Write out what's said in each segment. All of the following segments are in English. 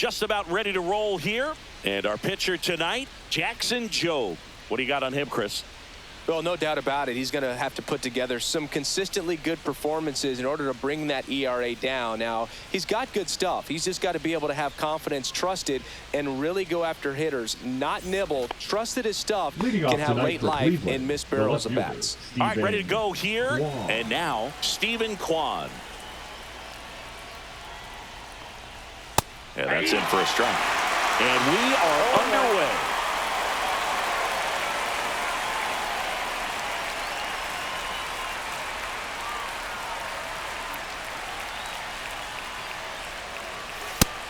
just about ready to roll here. And our pitcher tonight, Jackson Jobe. What do you got on him, Chris? Well, no doubt about it. He's going to have to put together some consistently good performances in order to bring that ERA down. Now, he's got good stuff. He's just got to be able to have confidence, trusted, and really go after hitters, not nibble. Trust that his stuff can have late life and miss barrels of bats. All right, ready to go here. And now, Stephen Kwan. Yeah, that's in for a strike. And we are underway.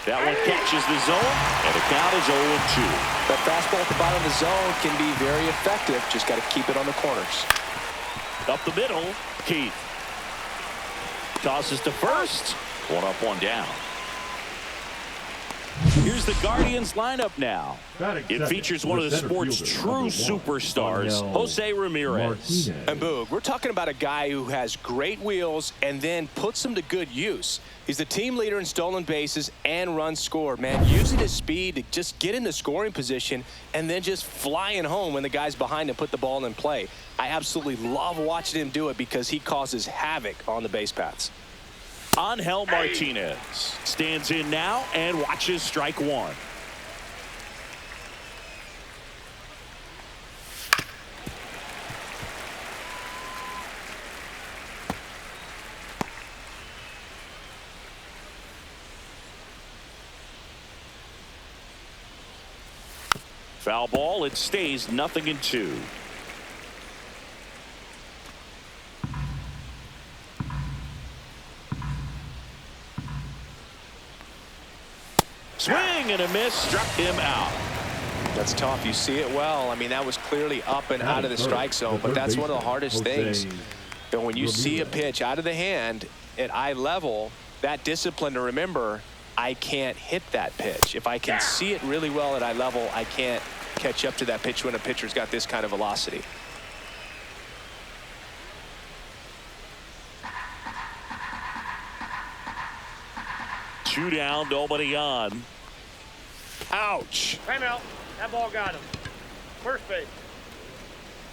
That one catches the zone, and the count is 0-2. That fastball at the bottom of the zone can be very effective. Just got to keep it on the corners. Up the middle, Keith. Tosses to first. One up, one down. Here's the Guardians lineup now. It features one of the sport's true superstars, Jose Ramirez. And Boog, we're talking about a guy who has great wheels and then puts them to good use. He's the team leader in stolen bases and runs scored, man. Using his speed to just get into scoring position and then just flying home when the guys behind him put the ball in play. I absolutely love watching him do it because he causes havoc on the base paths. Angel Martinez stands in now and watches strike one. Foul ball. It stays 0-2. Swing and a miss, struck him out. That's tough. You see it well. I mean, that was clearly up and out of the strike zone, but that's one of the hardest things. When you see a pitch out of the hand at eye level, that discipline to remember, I can't hit that pitch. If I can see it really well at eye level, I can't catch up to that pitch when a pitcher's got this kind of velocity. Two down, nobody on. Ouch. Time out. That ball got him. First base.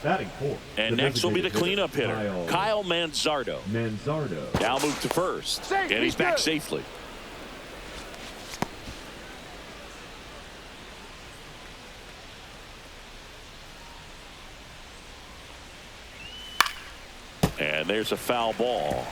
Batting fourth. And next will be the cleanup hitter, Kyle Manzardo. Now move to first. Safe, and he's back safely. And there's a foul ball.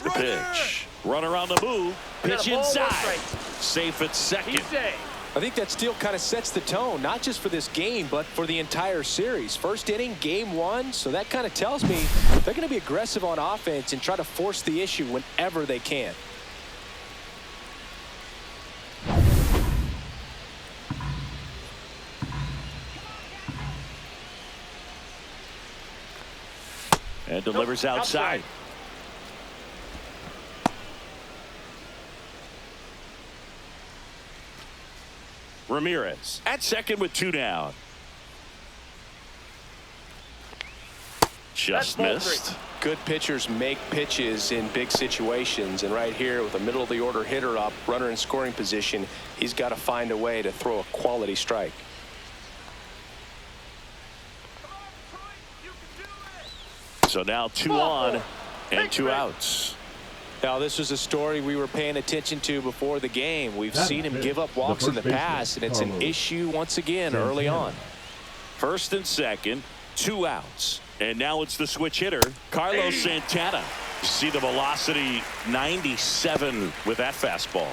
The pitch. Runner on the move. Pitch inside. Safe at second. I think that steal kind of sets the tone, not just for this game, but for the entire series. First inning, game one, so that kind of tells me they're going to be aggressive on offense and try to force the issue whenever they can. And delivers outside. Ramirez at second with two down. Just missed. Good pitchers make pitches in big situations, and right here with a middle of the order hitter up, runner in scoring position, he's got to find a way to throw a quality strike. So now 2 on and 2 outs. Now, this was a story we were paying attention to before the game. We've seen him give up walks in the past, and it's an issue once again early on. First and second, 2 outs. And now it's the switch hitter, Carlos Santana. You see the velocity, 97 with that fastball.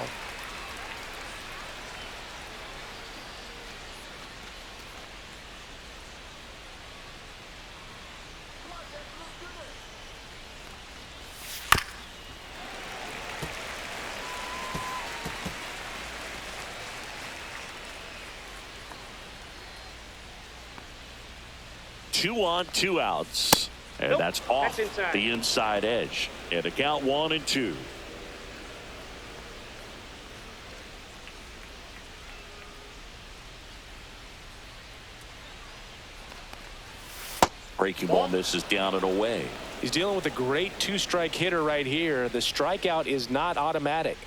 Two on, 2 outs. And that's off the inside edge. And a count 1-2. Breaking ball misses down and away. He's dealing with a great two-strike hitter right here. The strikeout is not automatic.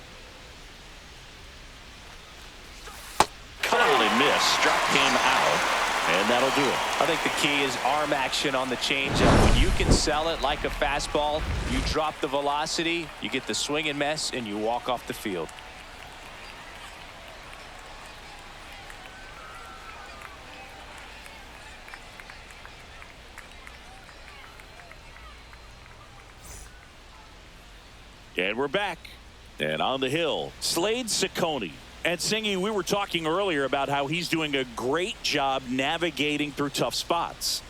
Cut out and miss. Struck him out. And that'll do it. I think the key is arm action on the changeup. When you can sell it like a fastball, you drop the velocity, you get the swing and miss, and you walk off the field. And we're back. And on the hill, Slade Ciccone. And Singy, we were talking earlier about how he's doing a great job navigating through tough spots.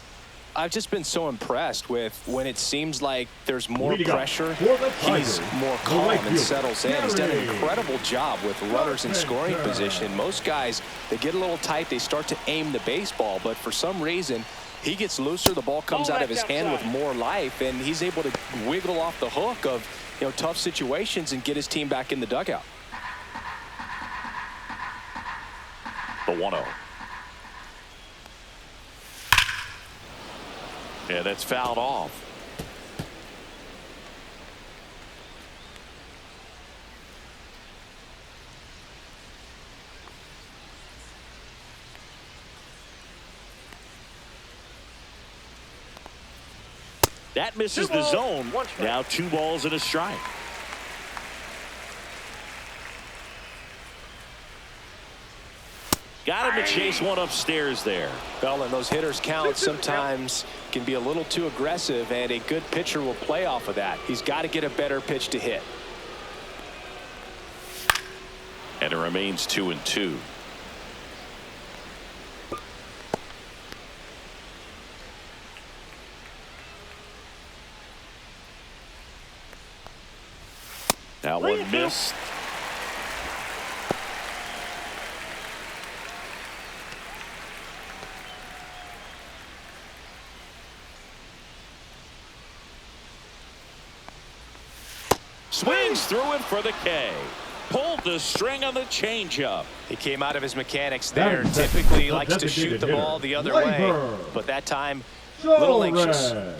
I've just been so impressed with when it seems like there's more Leading up pressure, for the he's Tigers, more the calm right and fielder, settles in. He's done an Gary. incredible job with runners in scoring Carpenter. position. Most guys, they get a little tight, they start to aim the baseball, but for some reason, he gets looser, the ball comes Ball out of his left hand with outside. more life, and he's able to wiggle off the hook of tough situations and get his team back in the dugout. The 1-0. Yeah, that's fouled off. That misses the zone. Now 2 balls and a strike. Got him to chase one upstairs there. Well, and those hitters count sometimes can be a little too aggressive, and a good pitcher will play off of that. He's got to get a better pitch to hit. And it remains 2-2. Now one missed. Swings through it for the K. Pulled the string on the changeup. He came out of his mechanics there. That is Typically a likes to shoot the designated ball hitter. the other Labor. way, but that time, a little anxious. Torres.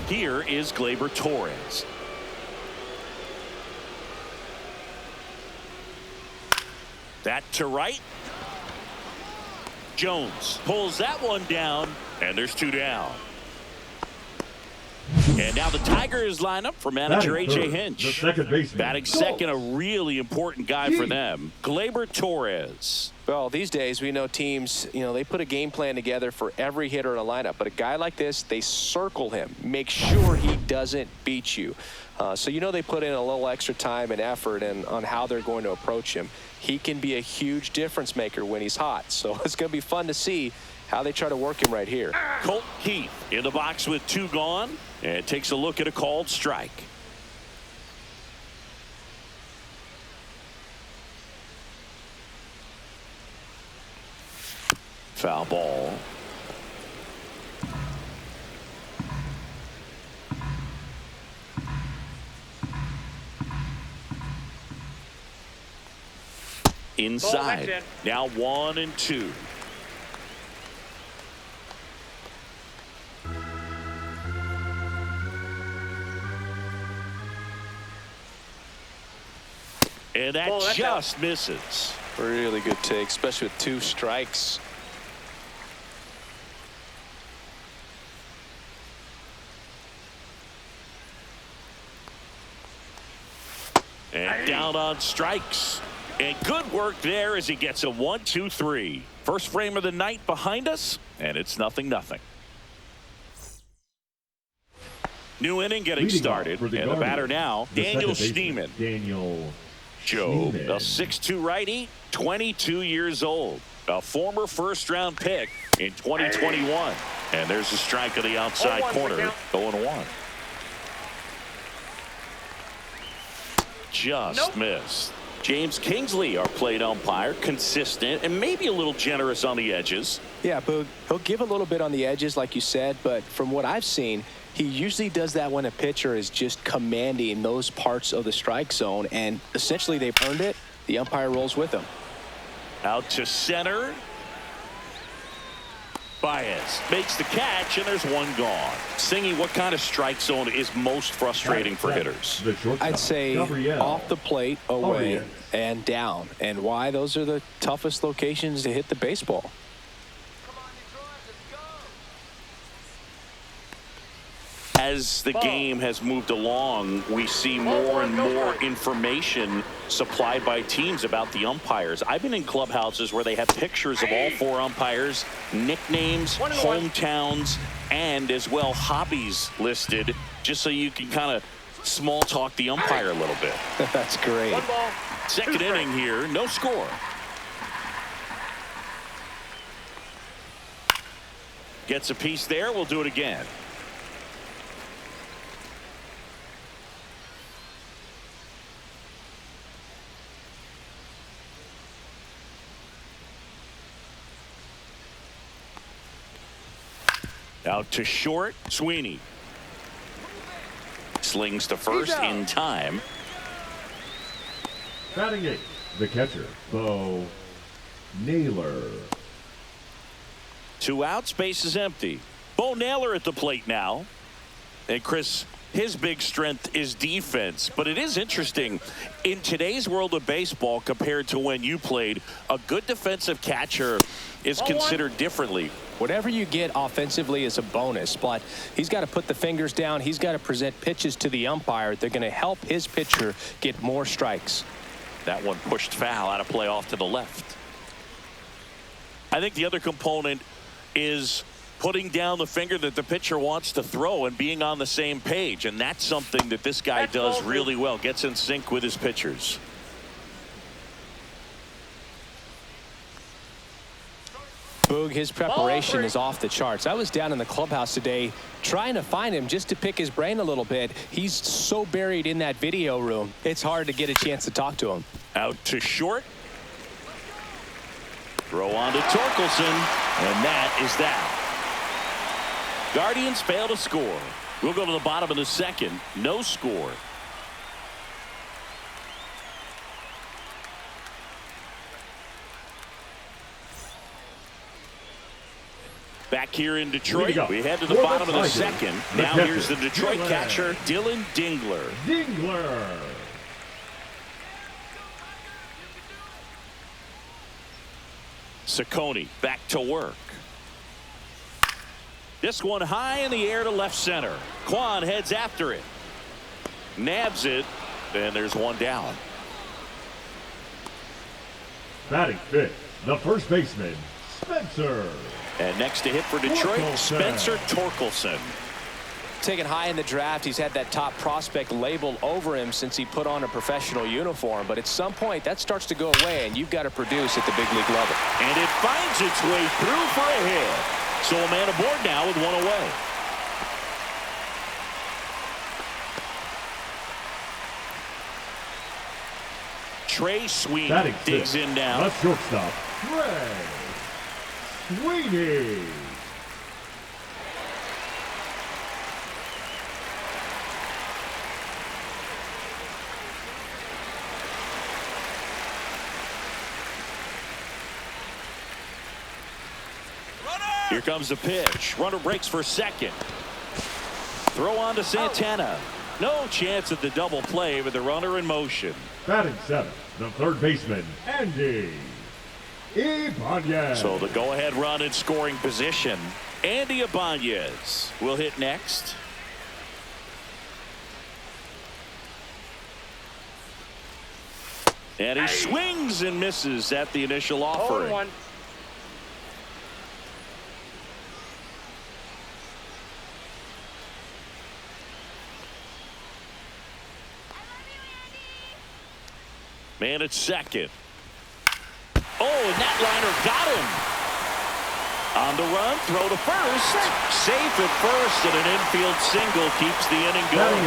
Here is Gleyber Torres. That to right. Jones pulls that one down, and there's 2 down. And now the Tigers line up for manager Batting A.J. third, Hinch. the second baseman. Batting second, a really important guy for them. Gleyber Torres. Well, these days we know teams, they put a game plan together for every hitter in a lineup. But a guy like this, they circle him, make sure he doesn't beat you. So they put in a little extra time and effort on how they're going to approach him. He can be a huge difference maker when he's hot. So it's going to be fun to see how they try to work him right here. Colt Keith in the box with 2 gone, and takes a look at a called strike. Foul ball. Inside. in. Now 1-2. And that Ball, that's just misses. Really good take, especially with 2 strikes. And down on strikes. And good work there as he gets a 1-2-3. First frame of the night behind us, and it's 0-0. New inning getting Leading started, off for the and the batter Guardians, now, the Daniel second baseman, Steeman. Daniel Joe, Steeman. a 6'2 righty, 22 years old, a former first-round pick in 2021. And there's a strike on the outside 0-1 corner, count. 0-1. Just missed. James Kingsley, our plate umpire, consistent and maybe a little generous on the edges. Yeah, Boog, he'll give a little bit on the edges, like you said, but from what I've seen, he usually does that when a pitcher is just commanding those parts of the strike zone, and essentially they've earned it. The umpire rolls with them. Out to center. Baez makes the catch, and there's one gone. Singy, what kind of strike zone is most frustrating for hitters? I'd say off the plate, away, and down. And why? Those are the toughest locations to hit the baseball. As the game has moved along, we see more and more information supplied by teams about the umpires. I've been in clubhouses where they have pictures of all 4 umpires, nicknames, hometowns, and as well hobbies listed, just so you can kind of small talk the umpire a little bit. That's great. Second inning here, no score. Gets a piece there. We'll do it again. Out to short, Sweeney. Slings to first in time. Batting 8, the catcher, Bo Naylor. 2 outs, base is empty. Bo Naylor at the plate now. And Chris, his big strength is defense. But it is interesting, in today's world of baseball compared to when you played, a good defensive catcher is considered differently. Whatever you get offensively is a bonus, but he's got to put the fingers down. He's got to present pitches to the umpire. They're going to help his pitcher get more strikes. That one pushed foul, out of play off to the left. I think the other component is putting down the finger that the pitcher wants to throw and being on the same page. And that's something that this guy does really well. Gets in sync with his pitchers. Boog, his preparation is off the charts. I was down in the clubhouse today trying to find him just to pick his brain a little bit. He's so buried in that video room, it's hard to get a chance to talk to him. Out to short. Throw on to Torkelson, and that is that. Guardians fail to score. We'll go to the bottom of the second. No score. Back here in Detroit, we head to the bottom of the second. Now here's the Detroit catcher, Dylan Dingler. Ciccone back to work. This one high in the air to left center. Kwan heads after it. Nabs it, and there's one down. Batting 5th, the first baseman, Spencer. And next to hit for Detroit, Spencer Torkelson. Taken high in the draft, he's had that top prospect label over him since he put on a professional uniform. But at some point, that starts to go away, and you've got to produce at the big league level. And it finds its way through for a hit. So a man aboard now with one away. Trey Sweeney digs in now. The shortstop, Trey Sweeney. Here comes the pitch. Runner breaks for second. Throw on to Santana. No chance at the double play with the runner in motion. Batting 7th, the third baseman, Andy Ibanez. So the go-ahead run in scoring position. Andy Ibanez will hit next. And he swings and misses at the initial offering. Man at second. Oh, and that liner got him. On the run, throw to first. Safe at first, and an infield single keeps the inning going.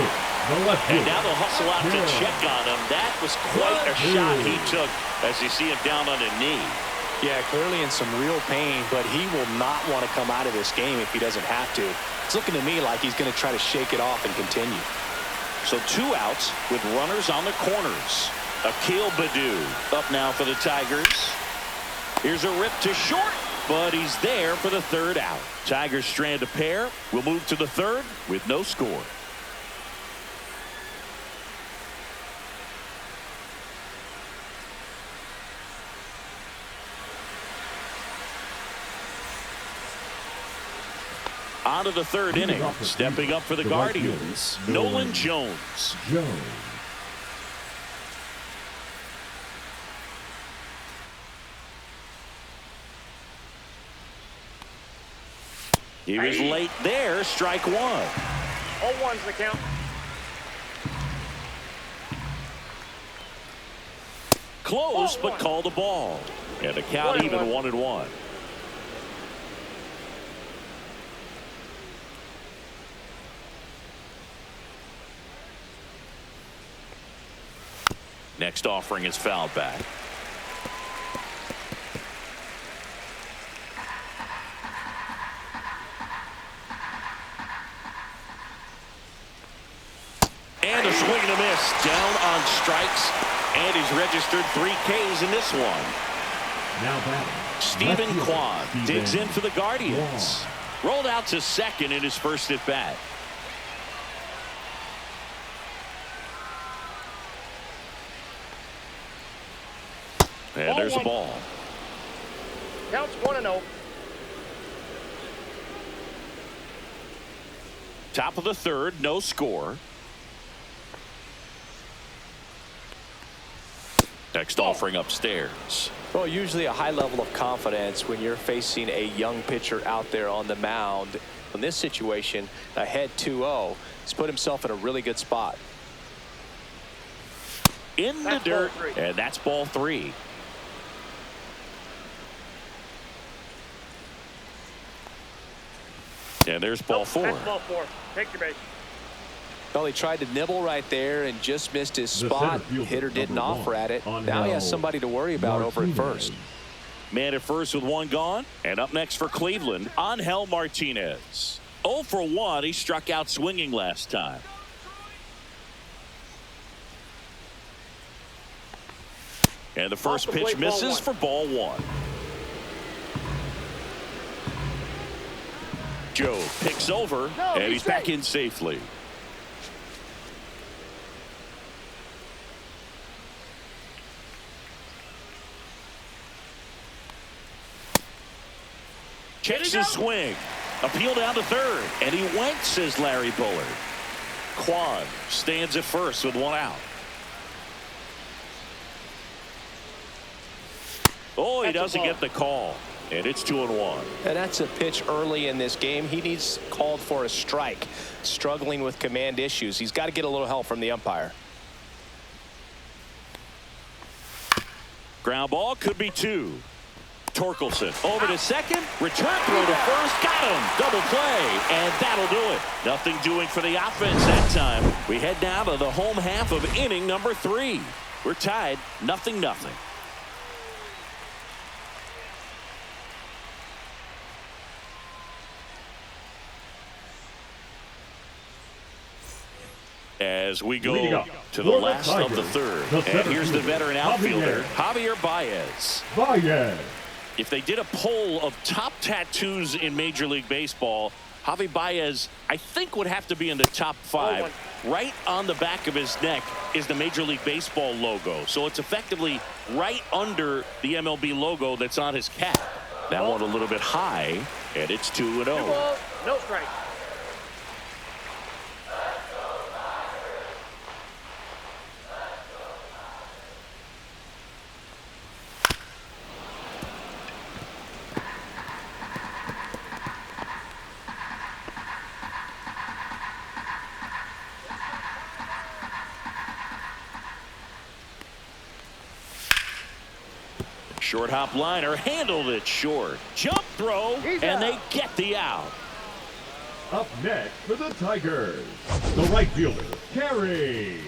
And now they'll hustle out to check on him. That was quite a shot he took as you see him down on a knee. Yeah, clearly in some real pain, but he will not want to come out of this game if he doesn't have to. It's looking to me like he's going to try to shake it off and continue. So 2 outs with runners on the corners. Akil Baddoo up now for the Tigers. Here's a rip to short, but he's there for the third out. Tigers strand a pair. We'll move to the third with no score. On to the third inning. Stepping up for the Guardians, Nolan Jones. He was late there. Strike one. 0-1's the count. Close, but called a ball. And the count even 1-1. Next offering is fouled back. And a swing and a miss. Down on strikes. And he's registered 3 Ks in this one. Now batting, Stephen Kwan digs in for the Guardians. Rolled out to second in his first at bat. And there's a ball. Counts 1-0. Top of the third, no score. Next offering upstairs. Well, usually a high level of confidence when you're facing a young pitcher out there on the mound. In this situation, ahead 2-0, he's put himself in a really good spot. In the dirt, and that's ball 3. And there's ball 4. That's ball 4. Take your base. Well, he tried to nibble right there and just missed his spot. Hitter didn't offer at it. Now he has somebody to worry about over at first. Man at first with 1 gone. And up next for Cleveland, Angel Martinez. 0 for 1. He struck out swinging last time. And the first pitch misses for ball 1. Joe picks over, and he's back in safely. Checks his swing. Appeal down to third, and he went, says Larry Bullard. Kwan stands at first with 1 out. Oh, he doesn't get the call. And it's 2-1. And that's a pitch early in this game. He needs called for a strike. Struggling with command issues. He's got to get a little help from the umpire. Ground ball could be 2. Torkelson over to second. Return throw to first. Got him. Double play. And that'll do it. Nothing doing for the offense that time. We head down to the home half of inning number 3. We're tied 0-0. As we go to the last of the third. And here's the veteran outfielder, Javier Baez. If they did a poll of top tattoos in Major League Baseball, Javi Baez, I think, would have to be in the top 5. Right on the back of his neck is the Major League Baseball logo. So it's effectively right under the MLB logo that's on his cap. That one a little bit high, and it's 2-0. No strike. Short hop liner, handled it short. Jump throw, and they get the out. Up next for the Tigers, the right fielder, Carey.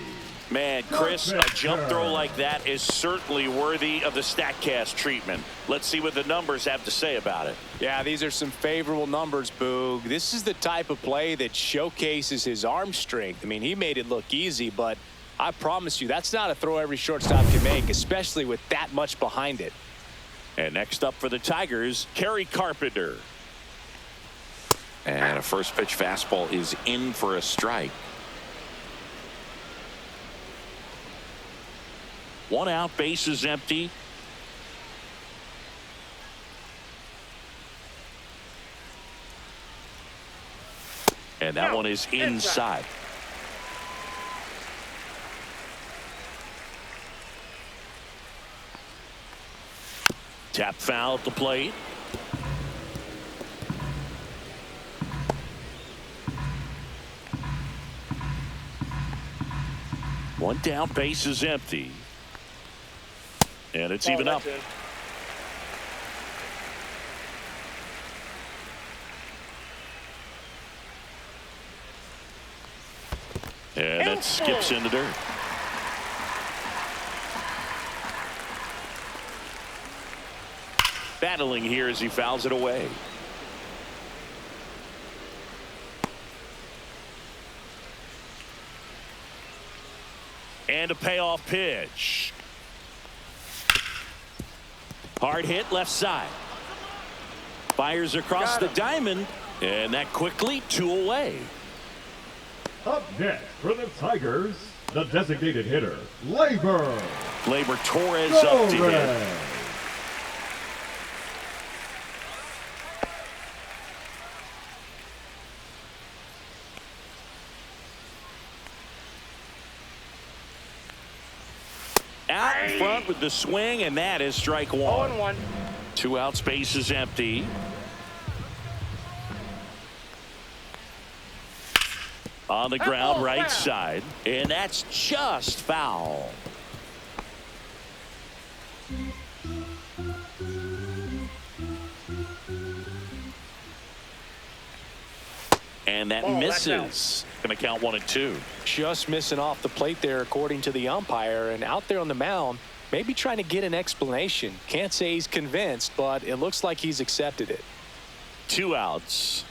Man, Chris, a jump throw like that is certainly worthy of the StatCast treatment. Let's see what the numbers have to say about it. Yeah, these are some favorable numbers, Boog. This is the type of play that showcases his arm strength. I mean, he made it look easy, but I promise you, that's not a throw every shortstop can make, especially with that much behind it. And next up for the Tigers, Kerry Carpenter. And a first pitch fastball is in for a strike. 1 out, base is empty. And that one is inside. Tap foul at the plate. One down, base is empty. And it's even up. And that skips in the dirt. Battling here as he fouls it away. And a payoff pitch. Hard hit left side. Fires across the diamond. And that quickly 2 away. Up next for the Tigers, the designated hitter, Labor. Torres up to hit. Out in front with the swing, and that is strike 1. 0-1. 2 outs, base is empty. On the ground, right side, and that's just foul. And that misses. Going to count 1 and 2. Just missing off the plate there, according to the umpire, and out there on the mound, maybe trying to get an explanation. Can't say he's convinced, but it looks like he's accepted it. 2 outs.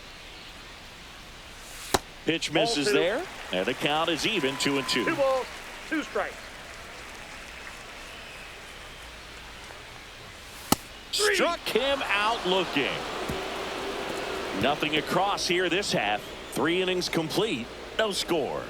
Pitch misses there, and the count is even, 2 and 2. 2 balls, 2 strikes. Struck him out looking. Nothing across here this half. 3 innings complete, no score.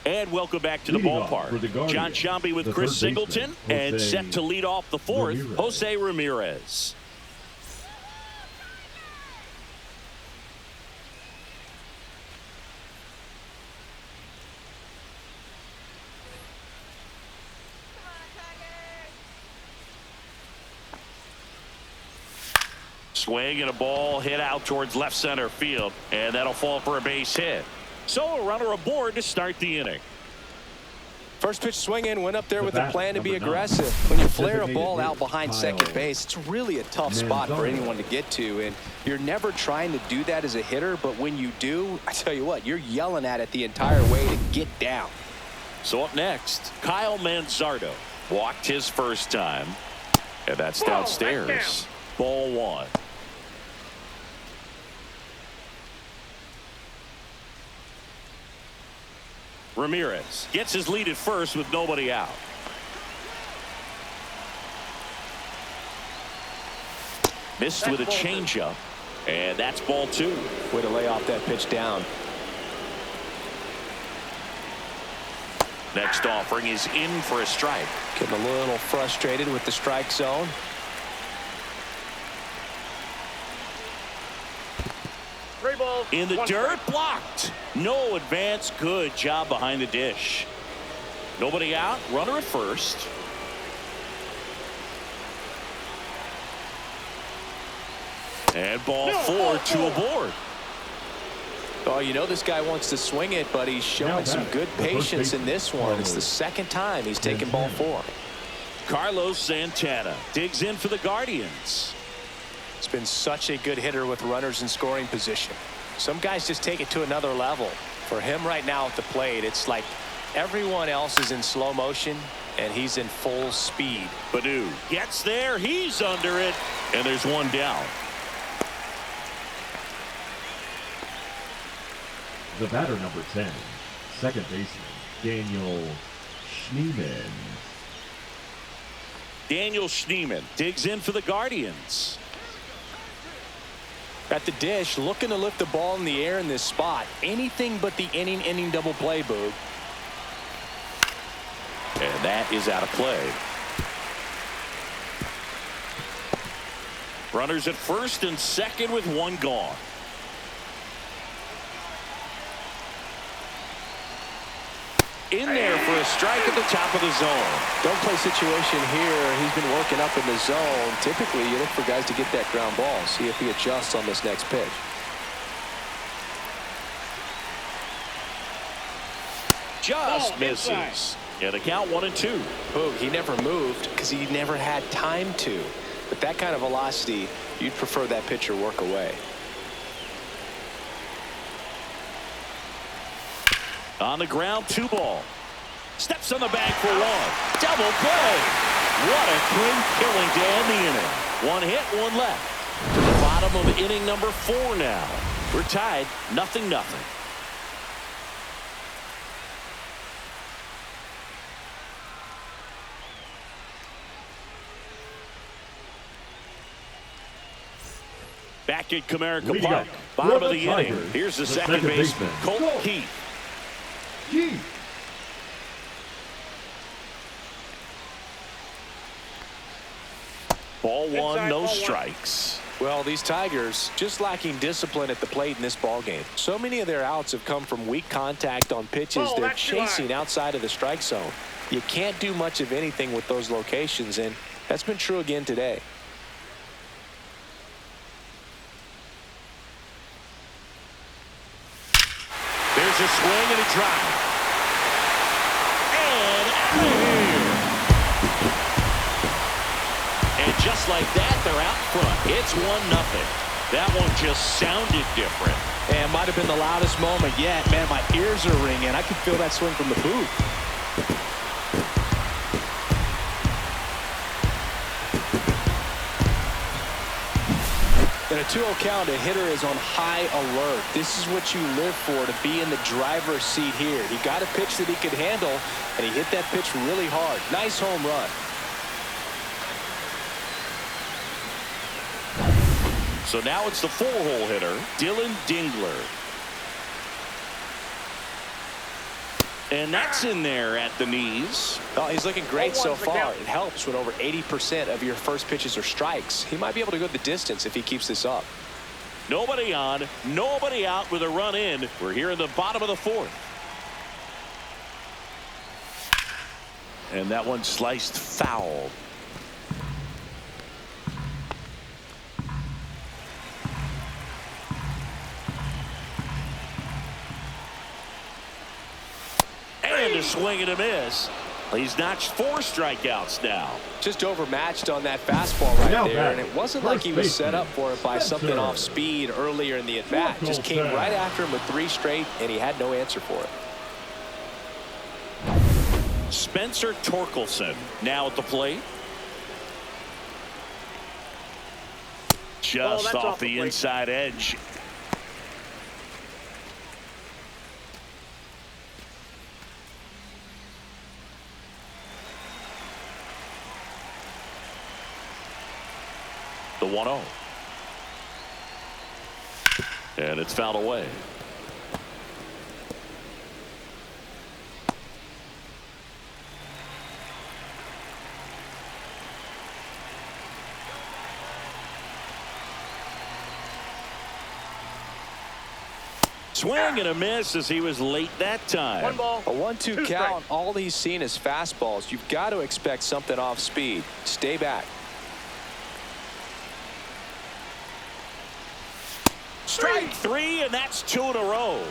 And welcome back to the ballpark. John Shambi with Chris Singleton, and set to lead off the 4th, Jose Ramirez. Swing and a ball hit out towards left center field, and that'll fall for a base hit. So a runner aboard to start the inning. First pitch swinging, went up there with a plan to be aggressive. When you flare a ball out behind second base, it's really a tough spot for anyone to get to, and you're never trying to do that as a hitter, but when you do, I tell you what, you're yelling at it the entire way to get down. So up next, Kyle Manzardo walked his first time, and that's downstairs. Ball 1. Ramirez gets his lead at first with nobody out. Missed with a changeup, and that's ball 2. Way to lay off that pitch down. Next offering is in for a strike. Getting a little frustrated with the strike zone. In the dirt, blocked. No advance. Good job behind the dish. Nobody out. Runner at first. And ball 4, 2 aboard. Oh, you know this guy wants to swing it, but he's showing some good patience in this one. It's the second time he's taken ball 4. Carlos Santana digs in for the Guardians. It's been such a good hitter with runners in scoring position. Some guys just take it to another level. For him right now at the plate, it's like everyone else is in slow motion and he's in full speed. Badu gets there, he's under it, and there's 1 down. The batter, number 10, second baseman, Daniel Schneemann. Daniel Schneemann digs in for the Guardians. At the dish, looking to lift the ball in the air in this spot. Anything but the inning double play, Boog. And that is out of play. Runners at first and second with one gone. In there for a strike at the top of the zone. Don't play situation here. He's been working up in the zone. Typically, you look for guys to get that ground ball. See if he adjusts on this next pitch. Just misses. And a count 1-2. Boog, he never moved because he never had time to. With that kind of velocity, you'd prefer that pitcher work away. On the ground, 2 ball. Steps on the bag for 1. Double play. What a clean killing to end the inning. 1 hit, 1 left. To the bottom of inning number 4 now. We're tied 0-0. Back at Comerica Park. Bottom of the inning. Here's the second baseman, Colt Keith. Ball 1, no strikes. Well, these Tigers just lacking discipline at the plate in this ball game. So many of their outs have come from weak contact on pitches they're chasing outside of the strike zone. You can't do much of anything with those locations, and that's been true again today. There's a swing and a drive. And out of here. And just like that, they're out front. It's 1-0. That one just sounded different. And might have been the loudest moment yet. Man, my ears are ringing. I could feel that swing from the booth. In a 2-0 count, a hitter is on high alert. This is what you live for, to be in the driver's seat here. He got a pitch that he could handle, and he hit that pitch really hard. Nice home run. So now it's the 4-hole hitter, Dylan Dingler. And that's in there at the knees. Oh, he's looking great so far. It helps when over 80% of your first pitches are strikes. He might be able to go the distance if he keeps this up. Nobody on, nobody out with a run in. We're here in the bottom of the 4th. And that one sliced foul. And a swing and a miss. He's notched 4 strikeouts now. Just overmatched on that fastball right there, and it wasn't like he was set up for it by something off speed earlier in the at-bat. Just came right after him with 3 straight, and he had no answer for it. Spencer Torkelson now at the plate. Just off the inside edge. The 1-0. And it's fouled away. Swing and a miss as he was late that time. 1 ball. A 1-2 count. All he's seen is fastballs. You've got to expect something off speed. Stay back. Strike 3, and that's 2 in a row.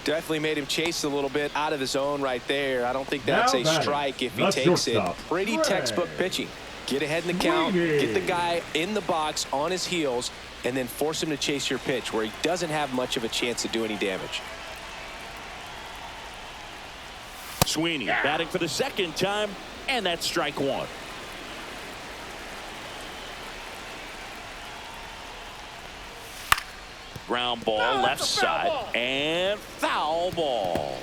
Definitely made him chase a little bit out of his zone right there. I don't think that's a strike if he takes it. Pretty textbook pitching. Get ahead in the count, get the guy in the box on his heels, and then force him to chase your pitch where he doesn't have much of a chance to do any damage. Sweeney batting for the 2nd time, and that's strike 1. Ground ball, No, left that's a foul side, ball. and foul ball.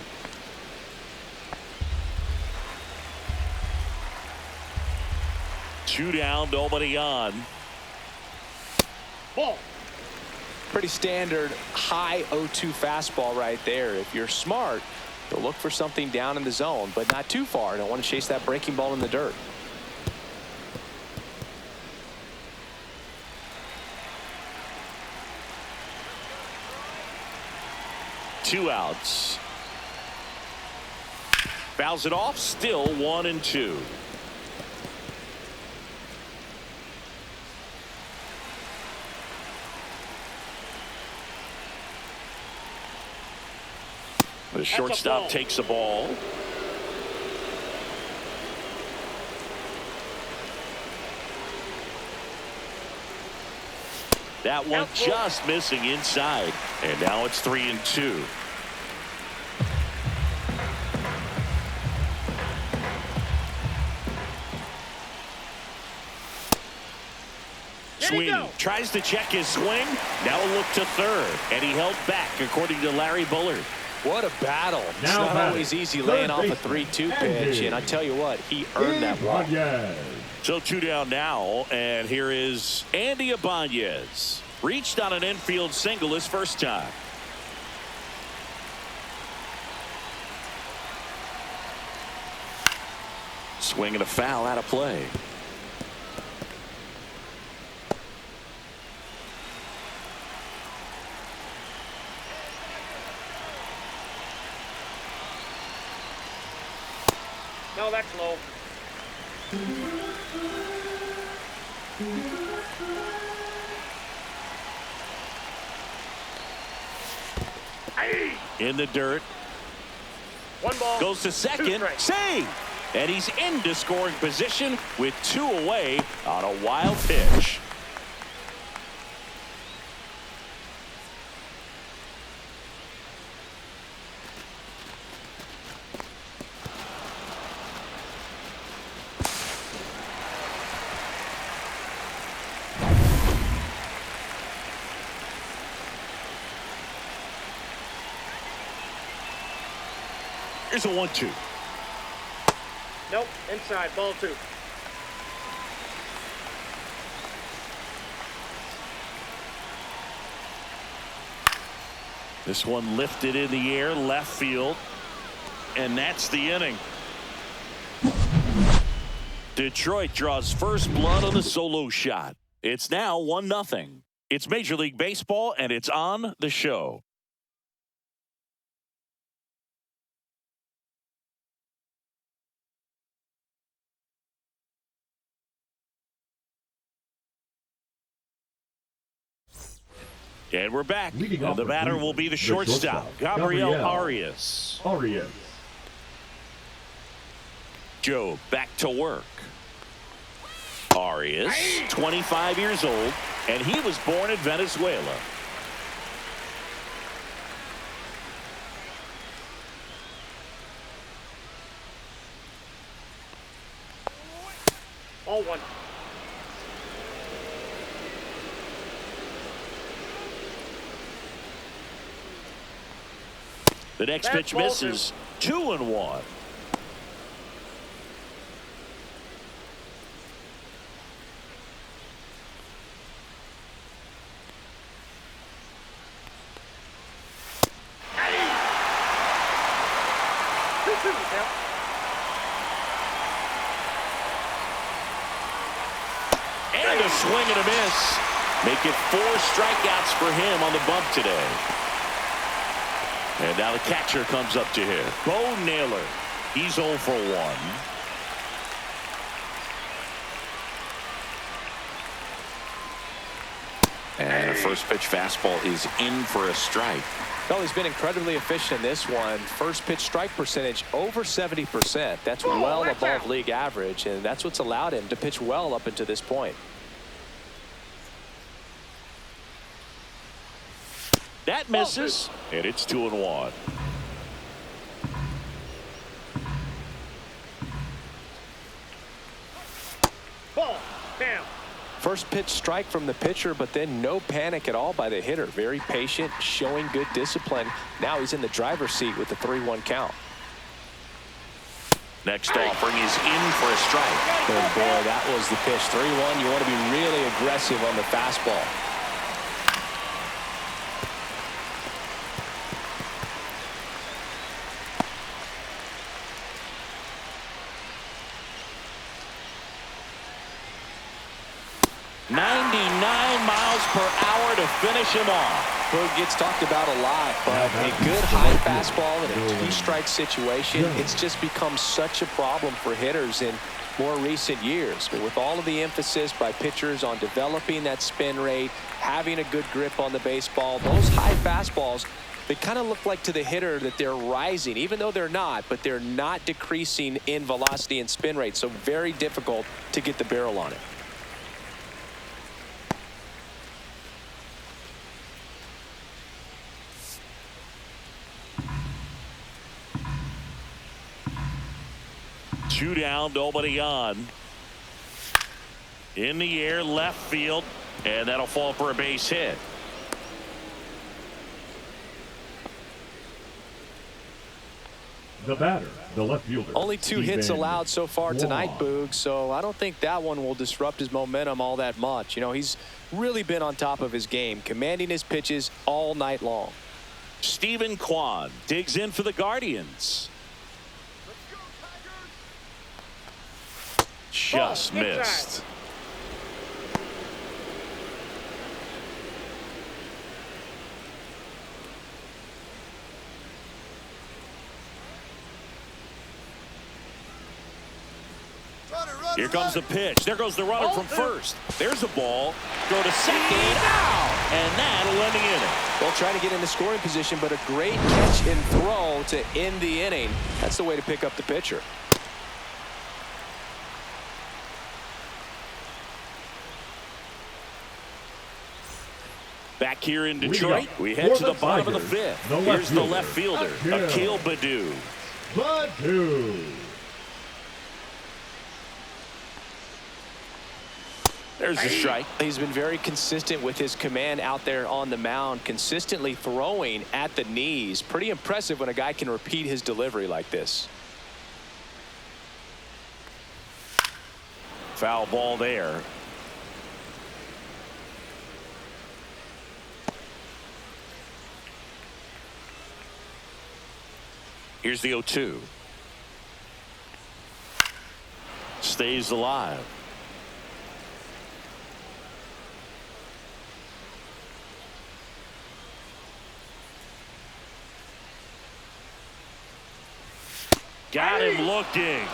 Two down, nobody on. Ball. Pretty standard high 0-2 fastball right there. If you're smart, you'll look for something down in the zone, but not too far. Don't want to chase that breaking ball in the dirt. Two outs. Fouls it off, still 1-2. The shortstop takes the ball. That one just missing inside. And now it's 3-2. Sweeney tries to check his swing. Now a look to third. And he held back, according to Larry Bullard. What a battle. It's Now not batting, always easy third laying off a baseman, 3-2 pitch. Andy. And I tell you what, he earned that walk. Ibanez. So two down now, and here is Andy Ibanez. Reached on an infield single his first time. Swing and a foul out of play. No, that's low. In the dirt. One ball. Goes to Two second. strikes. Save. And he's into scoring position with two away on a wild pitch. Here's a 1-2. Nope. Inside. Ball two. This one lifted in the air, left field. And that's the inning. Detroit draws first blood on the solo shot. It's now 1-0. It's Major League Baseball, and it's on the show. And we're back. Leading And off the for batter Cleveland, will be the the shortstop, shortstop, Gabriel Gabriel Arias. Arias. Joe back to work. Arias, 25 years old, and he was born in Venezuela. All one. The next pitch Ball misses. 2-1. And a swing and a miss. Make it 4 strikeouts for him on the bump today. And now the catcher comes up to him. Bo Naylor. He's 0 for 1. And a first pitch fastball is in for a strike. Well, he's been incredibly efficient in this one. First pitch strike percentage over 70%. That's well above league average, and that's what's allowed him to pitch well up until this point. That misses, and it's 2-1. Ball. Down. First pitch strike from the pitcher, but then no panic at all by the hitter. Very patient, showing good discipline. Now he's in the driver's seat with the 3-1 count. Next offering is in for a strike. Oh boy, that was the pitch. 3-1. You want to be really aggressive on the fastball. /miles/hour to finish him off. Boog gets talked about a lot, but a good high fastball in a two-strike situation, it's just become such a problem for hitters in more recent years. But with all of the emphasis by pitchers on developing that spin rate, having a good grip on the baseball, those high fastballs, they kind of look like to the hitter that they're rising, even though they're not, but they're not decreasing in velocity and spin rate, so very difficult to get the barrel on it. Two down, nobody on. In the air, left field, and that'll fall for a base hit. The batter, the left fielder. Only 2 hits allowed so far tonight, Boog, so I don't think that one will disrupt his momentum all that much. You know, he's really been on top of his game, commanding his pitches all night long. Steven Kwan digs in for the Guardians. Just missed. Here comes the pitch. There goes the runner from first. There's a ball. Go to second. Out. And that'll end the inning. Well, trying to get into scoring position, but a great catch and throw to end the inning. That's the way to pick up the pitcher. Back here in Detroit, we head to the bottom of the fifth. Here's the left fielder, Akil Baddoo. There's a strike. He's been very consistent with his command out there on the mound, consistently throwing at the knees. Pretty impressive when a guy can repeat his delivery like this. Foul ball there. Here's the 0-2. Stays alive. Got him looking.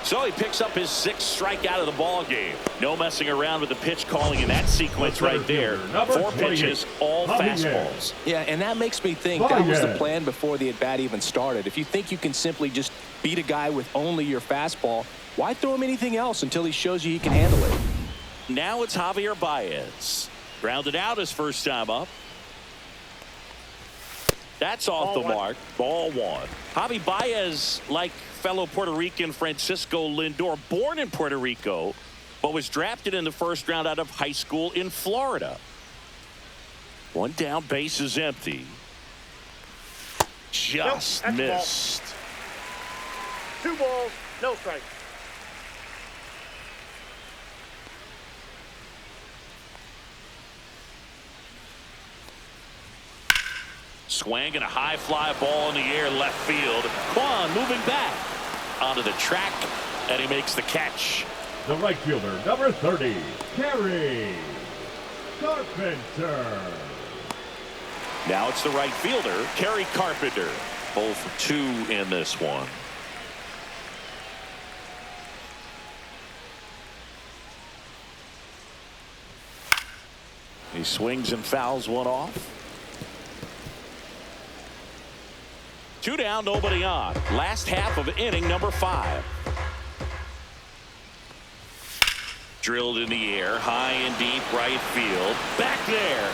So he picks up his 6th strikeout of the ball game. No messing around with the pitch calling in that sequence right there. 4 pitches, all fastballs. Yeah, and that makes me think that was the plan before the at-bat even started. If you think you can simply just beat a guy with only your fastball, why throw him anything else until he shows you he can handle it? Now it's Javier Baez. Grounded out his first time up. That's off the mark. Ball 1. Javi Baez, like fellow Puerto Rican Francisco Lindor, born in Puerto Rico, but was drafted in the first round out of high school in Florida. 1 down, base is empty. Just missed. 2 balls, no strike. Swing and a high fly ball in the air, left field. Kwan moving back onto the track, and he makes the catch. The right fielder, number 30, Kerry Carpenter. Now it's the right fielder, Kerry Carpenter. 0 for 2 in this one. He swings and fouls one off. 2 down, nobody on. Last half of inning number 5. Drilled in the air, high and deep right field. Back there.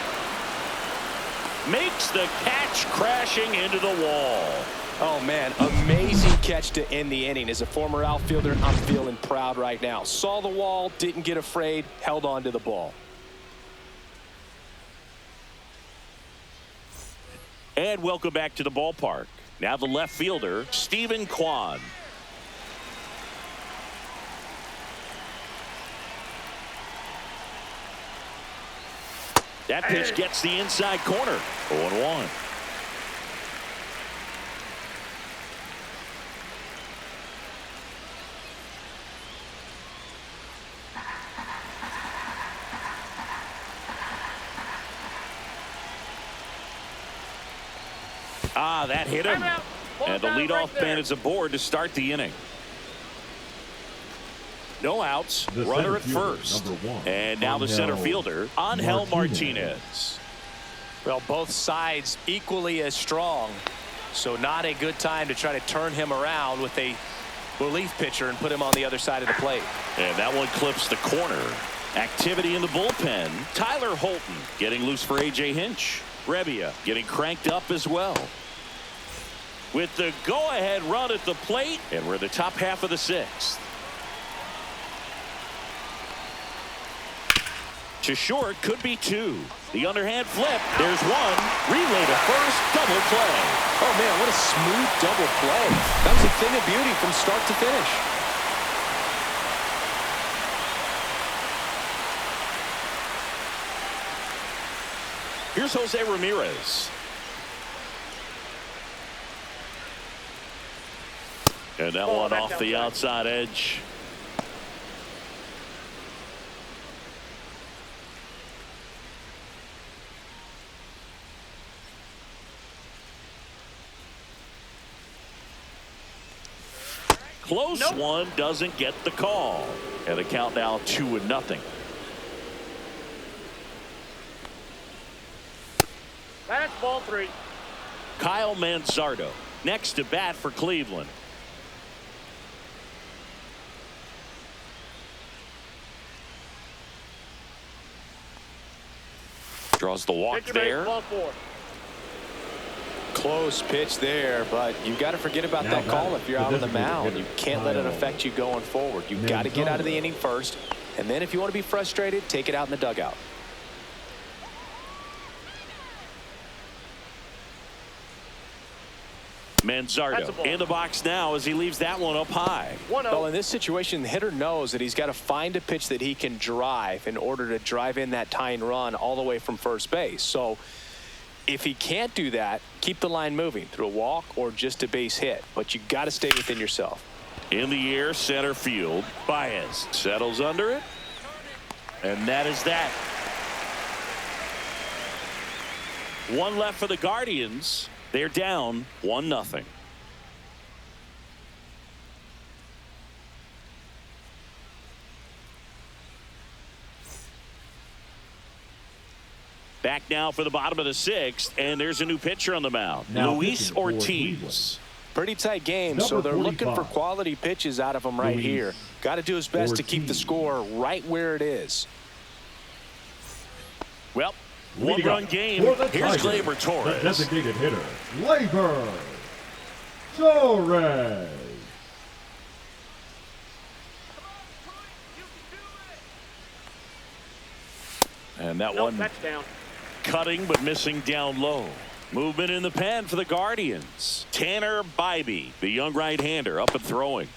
Makes the catch, crashing into the wall. Oh, man, amazing catch to end the inning. As a former outfielder, I'm feeling proud right now. Saw the wall, didn't get afraid, held on to the ball. And welcome back to the ballpark. Now the left fielder, Stephen Kwan. That pitch gets the inside corner. 0-1. That hit him. And the leadoff man is aboard to start the inning. No outs. Runner at first. And now the center fielder, Angel Martinez. Well, both sides equally as strong. So not a good time to try to turn him around with a relief pitcher and put him on the other side of the plate. And that one clips the corner. Activity in the bullpen. Tyler Holton getting loose for A.J. Hinch. Rebbia getting cranked up as well. With the go-ahead run at the plate, and we're in the top half of the sixth. To short, could be two. The underhand flip. There's one. Relay to first. Double play. Oh, man, what a smooth double play. That was a thing of beauty from start to finish. Here's Jose Ramirez. And that one off the outside edge. Close one, doesn't get the call. And the count now 2-0. That's ball 3. Kyle Manzardo next to bat for Cleveland. Draws the walk there. Ball 4. Close pitch there, but you got to forget about that call if you're out on the mound. You can't let it affect you going forward. You've got to get out of the inning first, and then if you want to be frustrated, take it out in the dugout. Manzardo in the box now as he leaves that one up high. Well, in this situation, the hitter knows that he's got to find a pitch that he can drive in order to drive in that tying run all the way from first base. So if he can't do that, keep the line moving through a walk or just a base hit. But you got to stay within yourself. In the air, center field. Baez settles under it. And that is that. One left for the Guardians. They're down 1-0. Back now for the bottom of the sixth, and there's a new pitcher on the mound. Luis Ortiz. Pretty tight game, so they're looking for quality pitches out of him right here. Got to do his best to keep the score right where it is. Well, one-run game. Here's Gleyber Torres. The designated hitter, Gleyber Torres. And that one cutting but missing down low. Movement in the pen for the Guardians. Tanner Bybee, the young right-hander, up and throwing.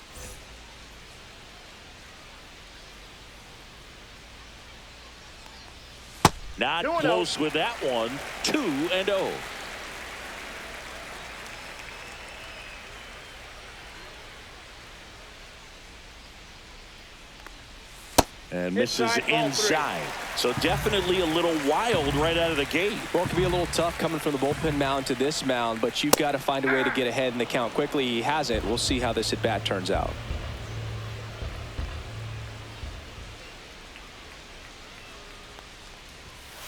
Not close with that one. 2-0. And misses inside. So definitely a little wild right out of the gate. Well, it can be a little tough coming from the bullpen mound to this mound, but you've got to find a way to get ahead in the count quickly. He hasn't. We'll see how this at-bat turns out.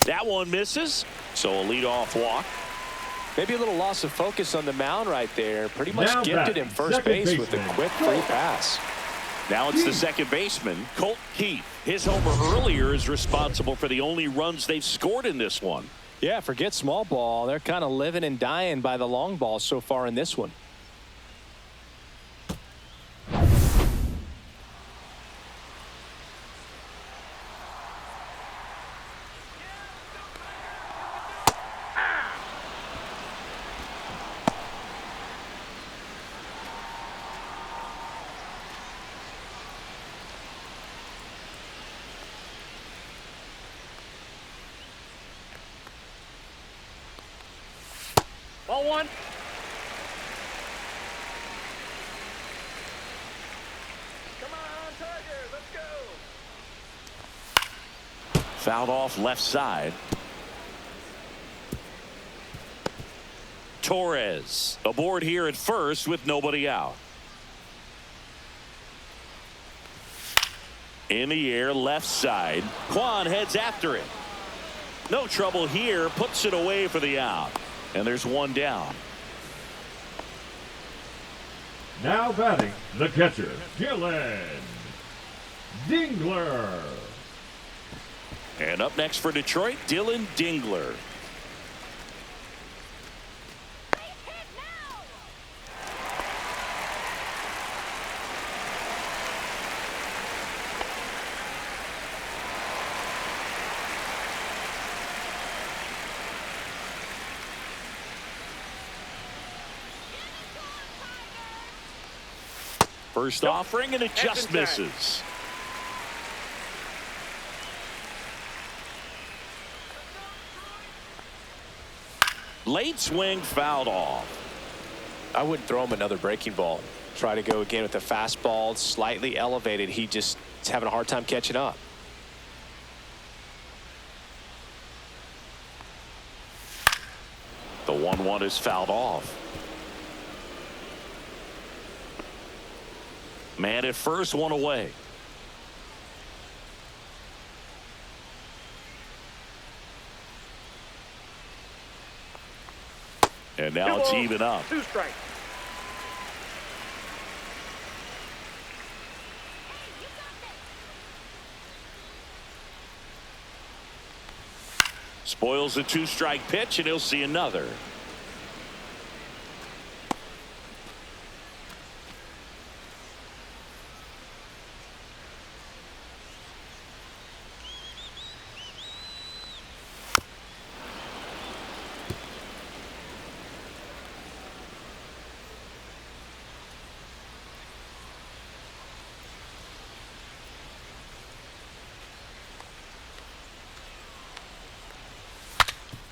That one misses. So a leadoff walk. Maybe a little loss of focus on the mound right there. Pretty much gifted him first base with a quick free pass. Now it's the second baseman, Colt Keith. His homer earlier is responsible for the only runs they've scored in this one. Yeah, forget small ball. They're kind of living and dying by the long ball so far in this one. Ball one. Come on, Tiger, let's go. Fouled off left side. Torres aboard here at first with nobody out. In the air, left side. Kwan heads after it. No trouble here. Puts it away for the out. And there's one down. Now batting, the catcher, Dylan Dingler. And up next for Detroit, Dylan Dingler. First offering, and it just misses. Late swing, fouled off. I wouldn't throw him another breaking ball. Try to go again with the fastball, slightly elevated. He just is having a hard time catching up. The 1-1 is fouled off. Man at first, one away. And now it's even up. 2 strikes. Spoils the 2-strike pitch, and he'll see another.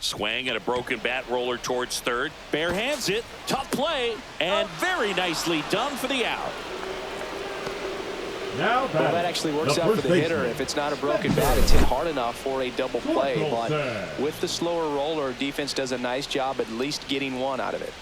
Swing and a broken bat roller towards third. Bare hands it. Tough play. And very nicely done for the out. Now well, that actually works out for the hitter. If it's not a broken bat, it's hit hard enough for a double play. But with the slower roller, defense does a nice job at least getting one out of it.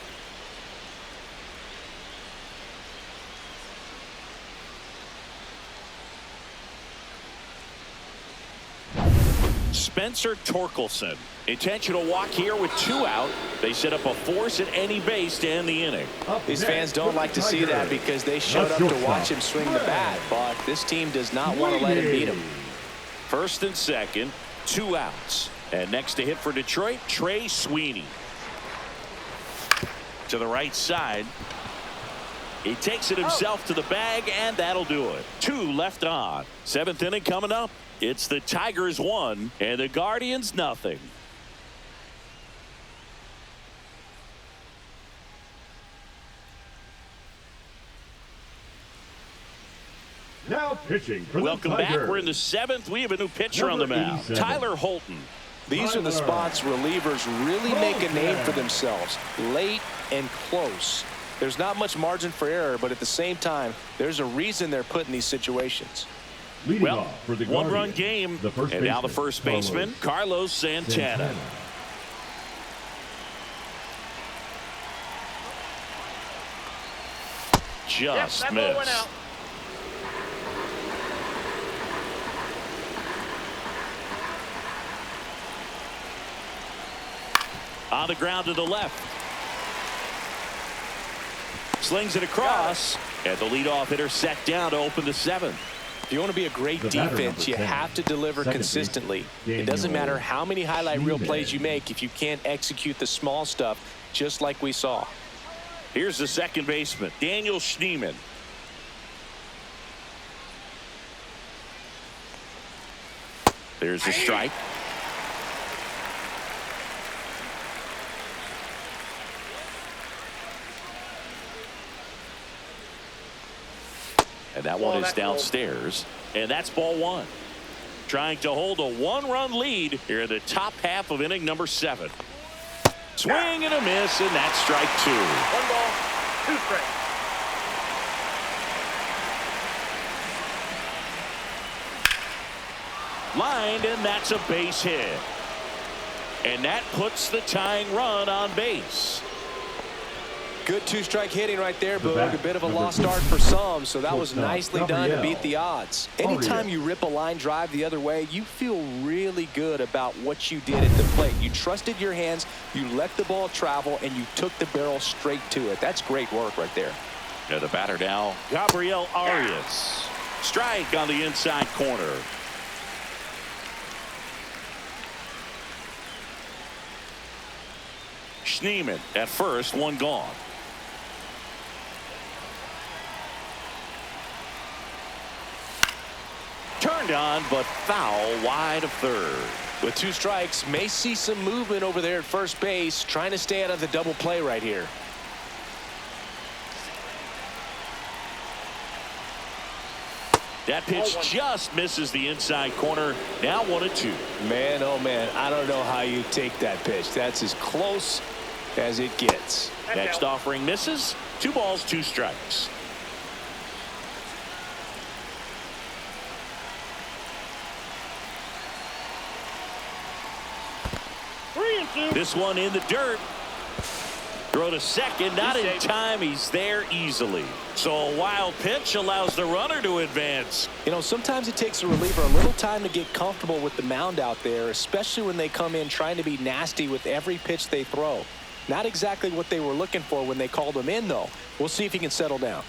Spencer Torkelson. Intentional walk here with 2 out. They set up a force at any base to end the inning. These fans don't like to see that because they showed up to watch him swing the bat, but this team does not want to let him beat him. First and second, 2 outs. And next to hit for Detroit, Trey Sweeney. To the right side. He takes it himself to the bag, and that'll do it. 2 left on. 7th inning coming up. It's the Tigers 1 and the Guardians nothing. Now pitching for Welcome the back. Tigers. We're in the 7th. We have a new pitcher on the mound. 87. Tyler Holton. These are the spots relievers really make a name for themselves. Late and close. There's not much margin for error, but at the same time, there's a reason they're put in these situations. Leading off for the 1-run Guardians, game. the first And now the baseman, first baseman, Carlos Santana. Just that ball went missed. out. On the ground to the left. Slings it across. And the leadoff hitter set down to open the 7th. If you want to be a great defense, you have to deliver consistently. It doesn't matter how many highlight reel plays you make if you can't execute the small stuff, just like we saw. Here's the second baseman, Daniel Schneemann. There's a strike. And that one is downstairs. And that's ball 1. Trying to hold a 1-run lead here in the top half of inning number 7. Swing and a miss, and that's strike 2. 1 ball, 2 strikes. Lined, and that's a base hit. And that puts the tying run on base. Good 2-strike hitting right there, Boog. A bit of a lost start for some, so that was nicely done to beat the odds. Anytime you rip a line drive the other way, you feel really good about what you did at the plate. You trusted your hands, you let the ball travel, and you took the barrel straight to it. That's great work right there. Yeah, the batter now, Gabriel Arias. Strike on the inside corner. Schneemann at first, 1 gone. Turned on, but foul wide of third. With 2 strikes, may see some movement over there at first base, trying to stay out of the double play right here. That pitch just misses the inside corner. Now 1-2. Man, oh man, I don't know how you take that pitch. That's as close as it gets. Next offering misses. 2 balls, 2 strikes. This one in the dirt. Throw to second, not in time. He's there easily. So a wild pitch allows the runner to advance. You know, sometimes it takes a reliever a little time to get comfortable with the mound out there, especially when they come in trying to be nasty with every pitch they throw. Not exactly what they were looking for when they called him in, though. We'll see if he can settle down.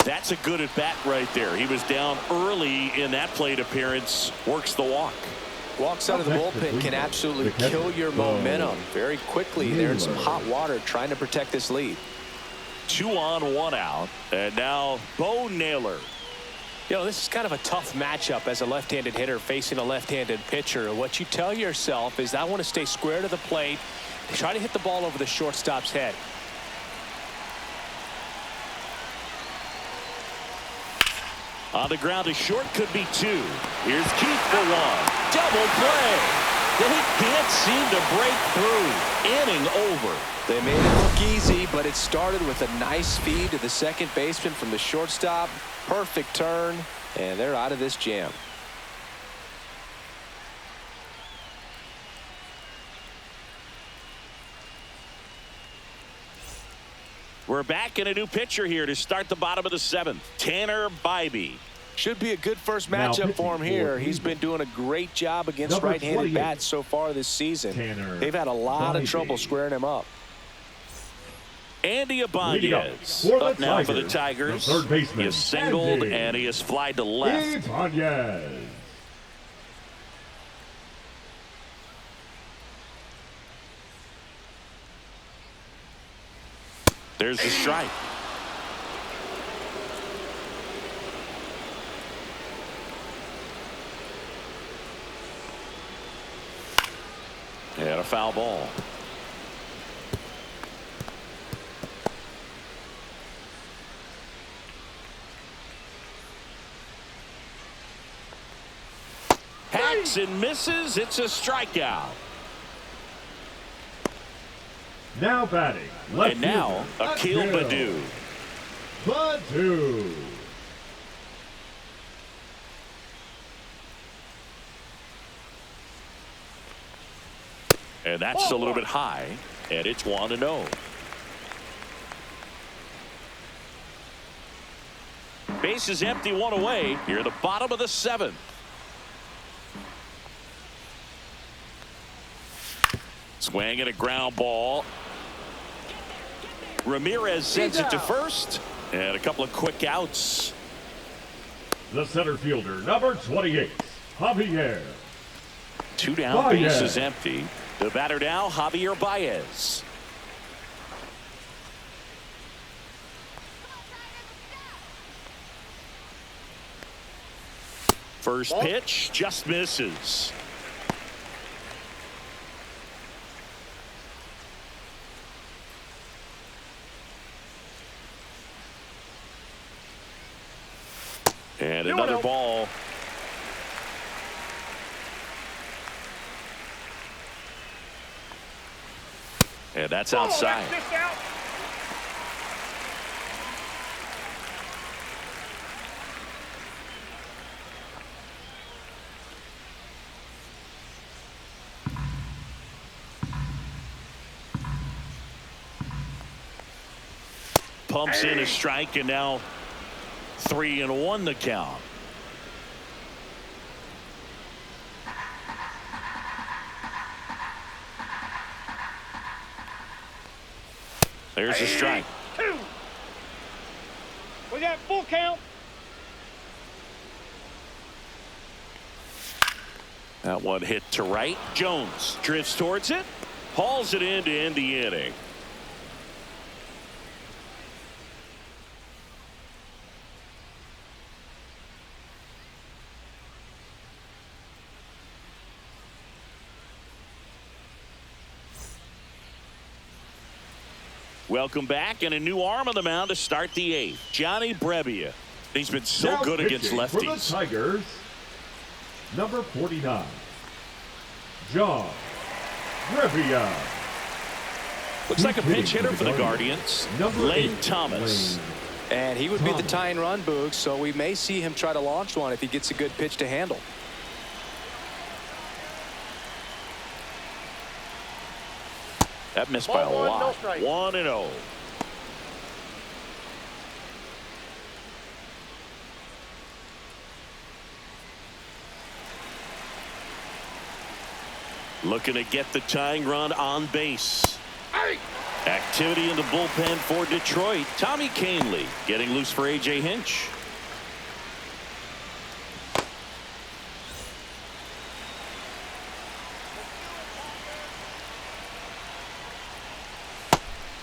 That's a good at bat right there. He was down early in that plate appearance. Works the walk. Walks out of the bullpen can absolutely kill your momentum very quickly. They're in some hot water trying to protect this lead. 2 on, 1 out. And now Bo Naylor. You know, this is kind of a tough matchup as a left-handed hitter facing a left-handed pitcher. What you tell yourself is, I want to stay square to the plate, try to hit the ball over the shortstop's head. On the ground to short, could be 2. Here's Keith for 1. Double play. They can't seem to break through. Inning over. They made it look easy, but it started with a nice feed to the second baseman from the shortstop. Perfect turn, and they're out of this jam. We're back in a new pitcher here to start the bottom of the 7th. Tanner Bybee. Should be a good first matchup for him here. He's been doing a great job against right-handed bats so far this season. They've had a lot of trouble squaring him up. Andy Ibanez up now for the Tigers. He is singled and he is flied to left. There's the strike. And a foul ball. Hacks and misses. It's a strikeout. Now batting. And now Akil Baddoo. Baddoo. And that's a little bit high, and it's 1-0. Base is empty, 1 away. Here at the bottom of the 7th. Swing and a ground ball. Ramirez sends it to first, and a couple of quick outs. The center fielder, number 28, Javier. 2 down, base is empty. The batter now, Javier Baez. First pitch just misses. another ball. And that's outside. That's out. Pumps in a strike, and now 3-1 the count. There's a strike. 2. We got full count. That one hit to right. Jones drifts towards it, hauls it in to end the inning. Welcome back, and a new arm on the mound to start the 8th. Johnny Brebbia. He's been so Now good against pitching lefties. For the Tigers, number 49, John Brebbia. Looks like a pinch hitter for the Guardians. Lane Thomas. And he would be the tying run, Boog, so we may see him try to launch one if he gets a good pitch to handle. That missed by a Ball 1, lot. no strike. 1-0. Looking to get the tying run on base. Activity in the bullpen for Detroit. Tommy Kahnle getting loose for A.J. Hinch.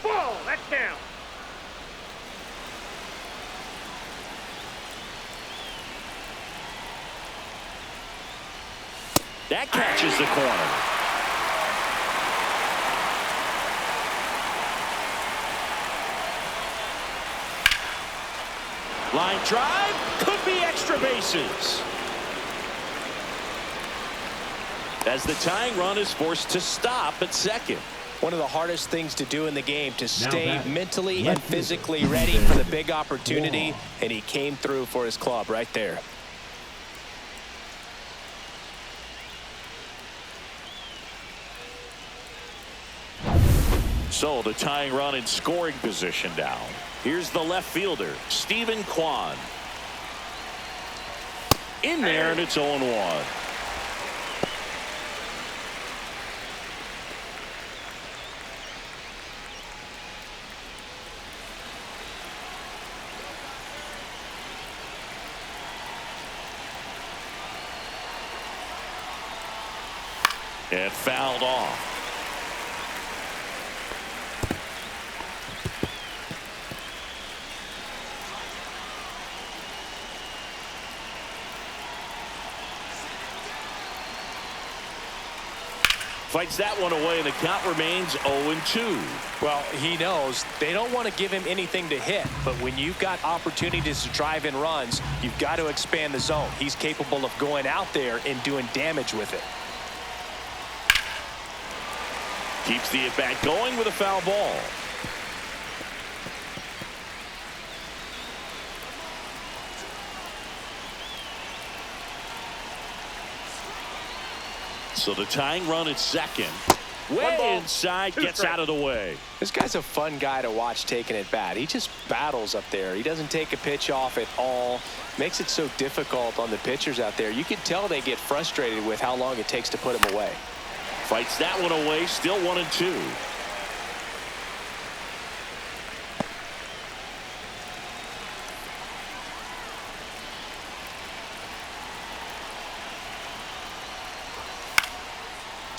Ball. That's down. That catches the corner. Line drive. Could be extra bases. As the tying run is forced to stop at second. One of the hardest things to do in the game, to stay that mentally left and fielder, physically ready for the big opportunity, Wall. and he came through for his club right there. So the tying run in scoring position now. Here's the left fielder, Stephen Kwan. In there, and it's 0-1. And fouled off. Fights that one away, and the count remains 0-2. Well, he knows they don't want to give him anything to hit, but when you've got opportunities to drive in runs, you've got to expand the zone. He's capable of going out there and doing damage with it. Keeps the at-bat going with a foul ball. So the tying run at second. Way inside, gets out of the way. This guy's a fun guy to watch taking at bat. He just battles up there. He doesn't take a pitch off at all. Makes it so difficult on the pitchers out there. You can tell they get frustrated with how long it takes to put him away. Fights that one away, still 1-2.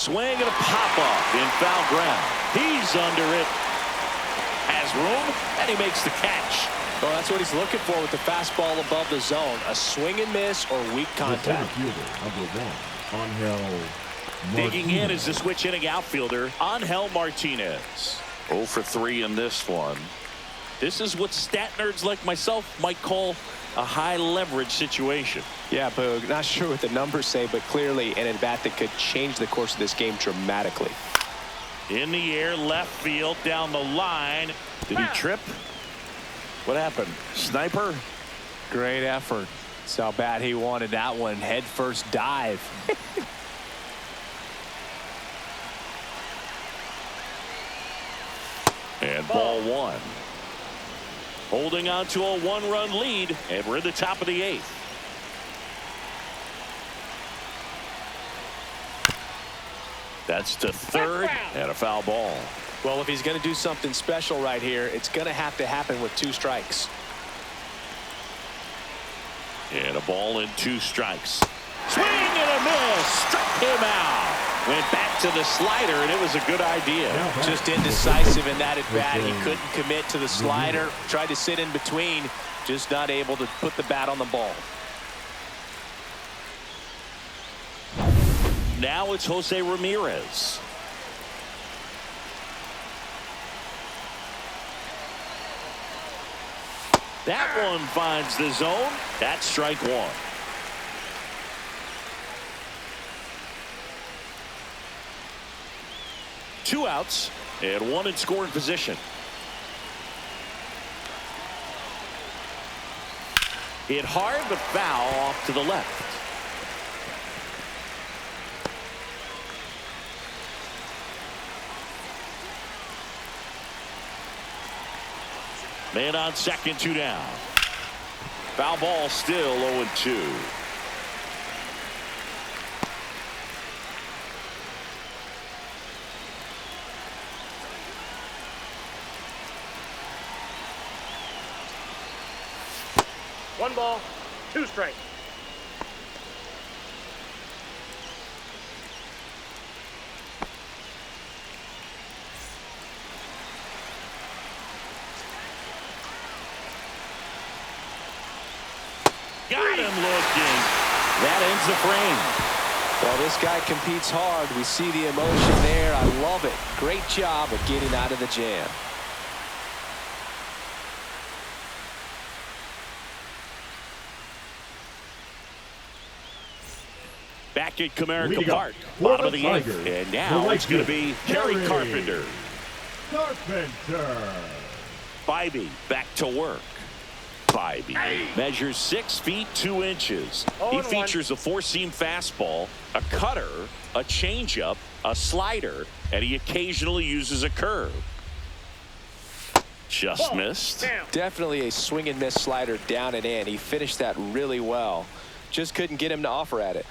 Swing and a pop-up in foul ground. He's under it. Has room, and he makes the catch. Well, that's what he's looking for with the fastball above the zone. A swing and miss or weak contact. The center fielder, number 1, Angel Digging in Martinez. is the switch hitting outfielder, Angel Martinez. 0 for 3 in this one. This is what stat nerds like myself might call a high leverage situation. Yeah, Boog, not sure what the numbers say, but clearly an at-bat that could change the course of this game dramatically. In the air, left field, down the line. Did he trip? What happened? Sniper? Great effort. Saw how bad he wanted that one. Head first dive. And ball one. Holding on to a one-run lead, and we're in the top of the 8th. That's to third, and a foul ball. Well, if he's going to do something special right here, it's going to have to happen with 2 strikes. And a ball and 2 strikes. Swing and a miss. Struck him out. Went back to the slider, and it was a good idea. Just indecisive in that at-bat. He couldn't commit to the slider. Tried to sit in between. Just not able to put the bat on the ball. Now it's Jose Ramirez. That one finds the zone. That's strike 1. Two outs and 1 in scoring position. Hit hard but foul off to the left. Man on second, 2 down. Foul ball, still 0-2. One ball, 2 strikes. Got him looking. That ends the frame. Well, this guy competes hard. We see the emotion there. I love it. Great job of getting out of the jam. Back at Comerica Park, bottom of the 8th. And now it's going to be Kerry Carpenter. Bybee back to work. Bybee measures 6 feet 2 inches. He features a 4-seam fastball, a cutter, a changeup, a slider, and he occasionally uses a curve. Just missed. Definitely a swing and miss slider down and in. He finished that really well. Just couldn't get him to offer at it.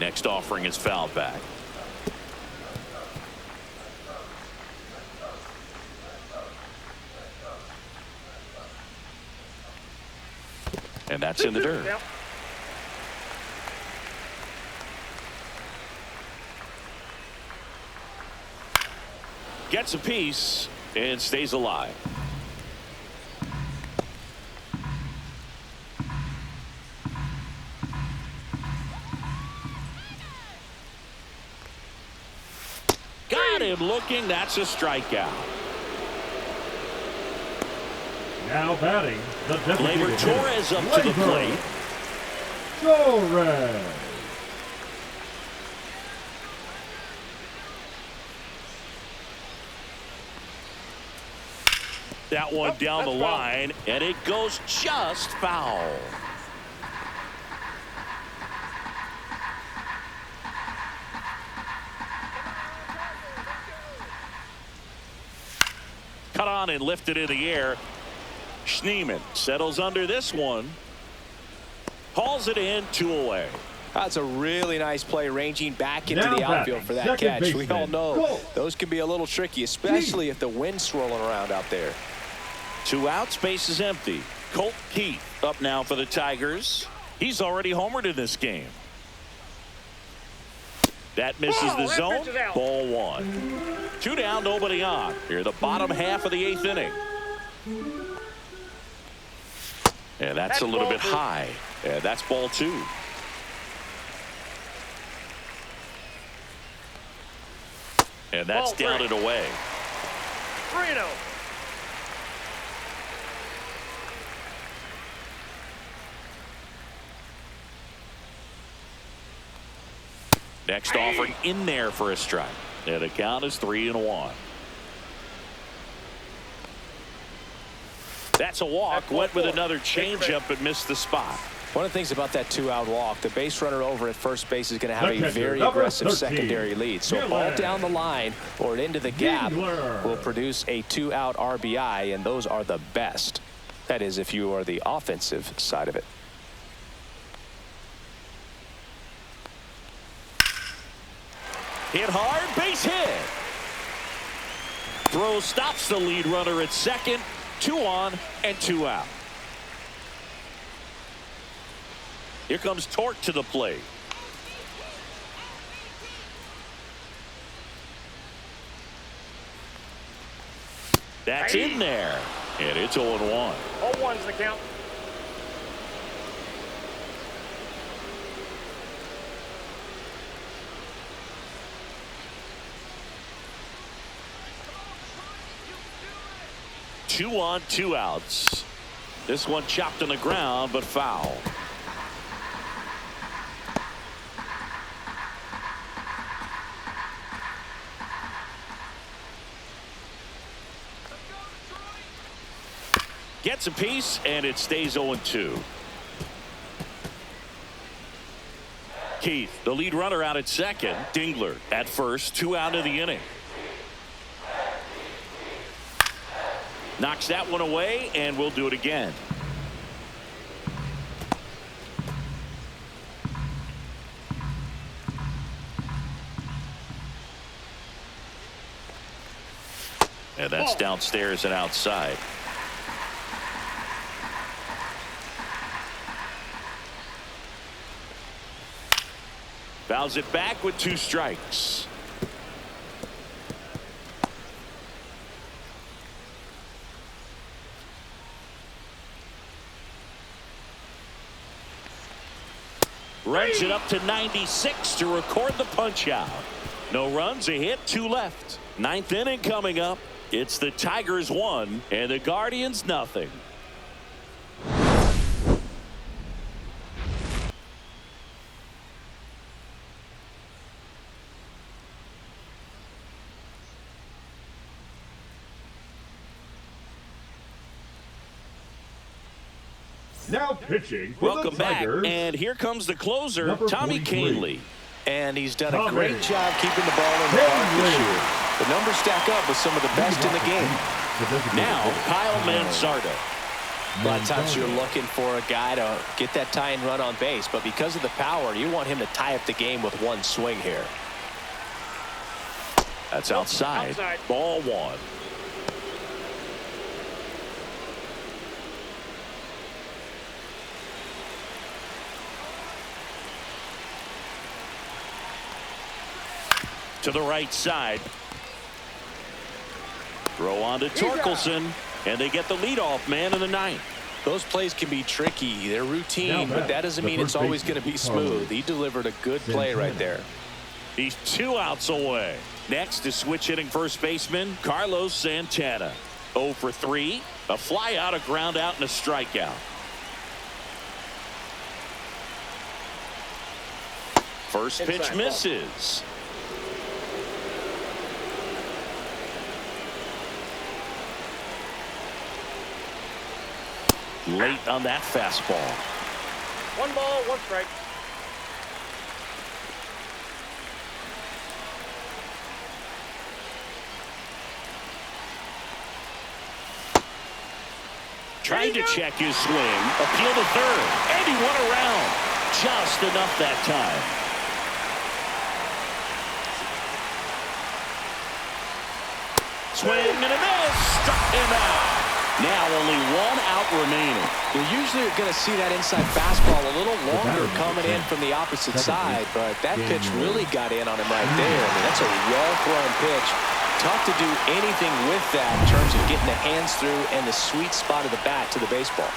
Next offering is fouled back. And that's in the dirt. Gets a piece and stays alive. Got him looking. That's a strikeout. Now batting, the Gleyber Torres up to the plate. Torres. That one down the line, and it goes just foul. Cut on and lifted in the air. Schneemann settles under this one. Hauls it in, 2 away. That's a really nice play, ranging back into the outfield for that catch. We all know those can be a little tricky, especially if the wind's swirling around out there. 2 outs, base is empty. Colt Keith up now for the Tigers. He's already homered in this game. That misses the zone. Ball 1. 2 down, nobody on. Here, the bottom half of the 8th inning. And that's a little bit high. And that's ball 2. And that's down and away. 3-0. Next offering in there for a strike. And the count is 3-1. That's a walk. Went with another changeup but missed the spot. One of the things about that 2-out walk, the base runner over at first base is going to have a very aggressive secondary lead. So a ball down the line or into the gap will produce a 2-out RBI, and those are the best. That is, if you are the offensive side of it. Hit hard, base hit. Throw stops the lead runner at second. 2 on and 2 out. Here comes Torque to the plate. That's in there. And it's 0-1. 0-1's the count. Two on, 2 outs. This one chopped on the ground, but foul. Gets a piece, and it stays 0-2. Keith, the lead runner, out at second. Dingler at first, 2 out of the inning. Knocks that one away, and we'll do it again. And that's downstairs and outside. Fouls it back with 2 strikes. Runs it up to 96 to record the punch out. No runs, a hit, 2 left. 9th inning coming up. It's the Tigers 1 and the Guardians nothing. Now pitching for Welcome the back, Tigers, and here comes the closer, number Tommy 43. Kahnle. And he's done a great job keeping the ball in the park this year. The numbers stack up with some of the best in the game. Now, Kyle Manzardo. A lot of times you're looking for a guy to get that tying run on base, but because of the power, you want him to tie up the game with 1 swing here. That's outside. Ball 1. To the right side. Throw on to Torkelson, and they get the leadoff man in the 9th. Those plays can be tricky. They're routine, but that doesn't mean it's always going to be smooth. He delivered a good play right there. He's 2 outs away. Next is switch hitting first baseman Carlos Santana. 0 for 3. A fly out, a ground out, and a strikeout. First pitch misses. Late on that fastball. 1 ball, 1 strike. Trying to check his swing. Appeal to third. And he went around. Just enough that time. Swing and a miss. Struck him out. Now only 1 out remaining. You're usually going to see that inside fastball a little longer coming in from the opposite side, but that pitch really got in on him right there. I mean, that's a well-thrown pitch. Tough to do anything with that in terms of getting the hands through and the sweet spot of the bat to the baseball.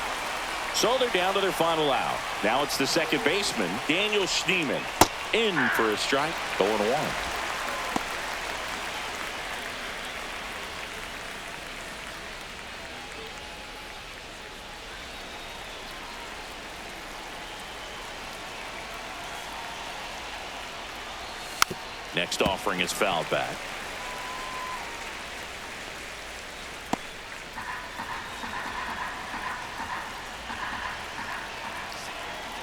So they're down to their final out. Now it's the second baseman, Daniel Schneemann, in for a strike, 0-1. Next offering is fouled back.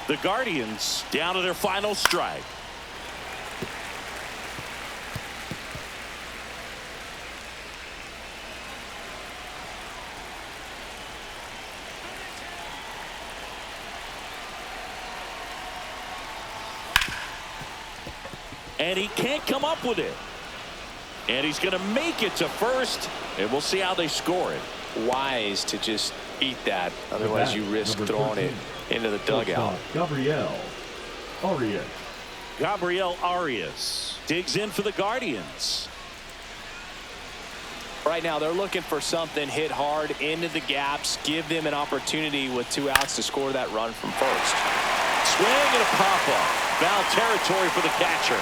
The Guardians down to their final strike. And he can't come up with it. And he's going to make it to first. And we'll see how they score it. Wise to just eat that. Otherwise, you risk throwing it into the dugout. Gabriel Arias digs in for the Guardians. Right now, they're looking for something, hit hard into the gaps, give them an opportunity with 2 outs to score that run from first. Swing and a pop-up. Foul territory for the catcher.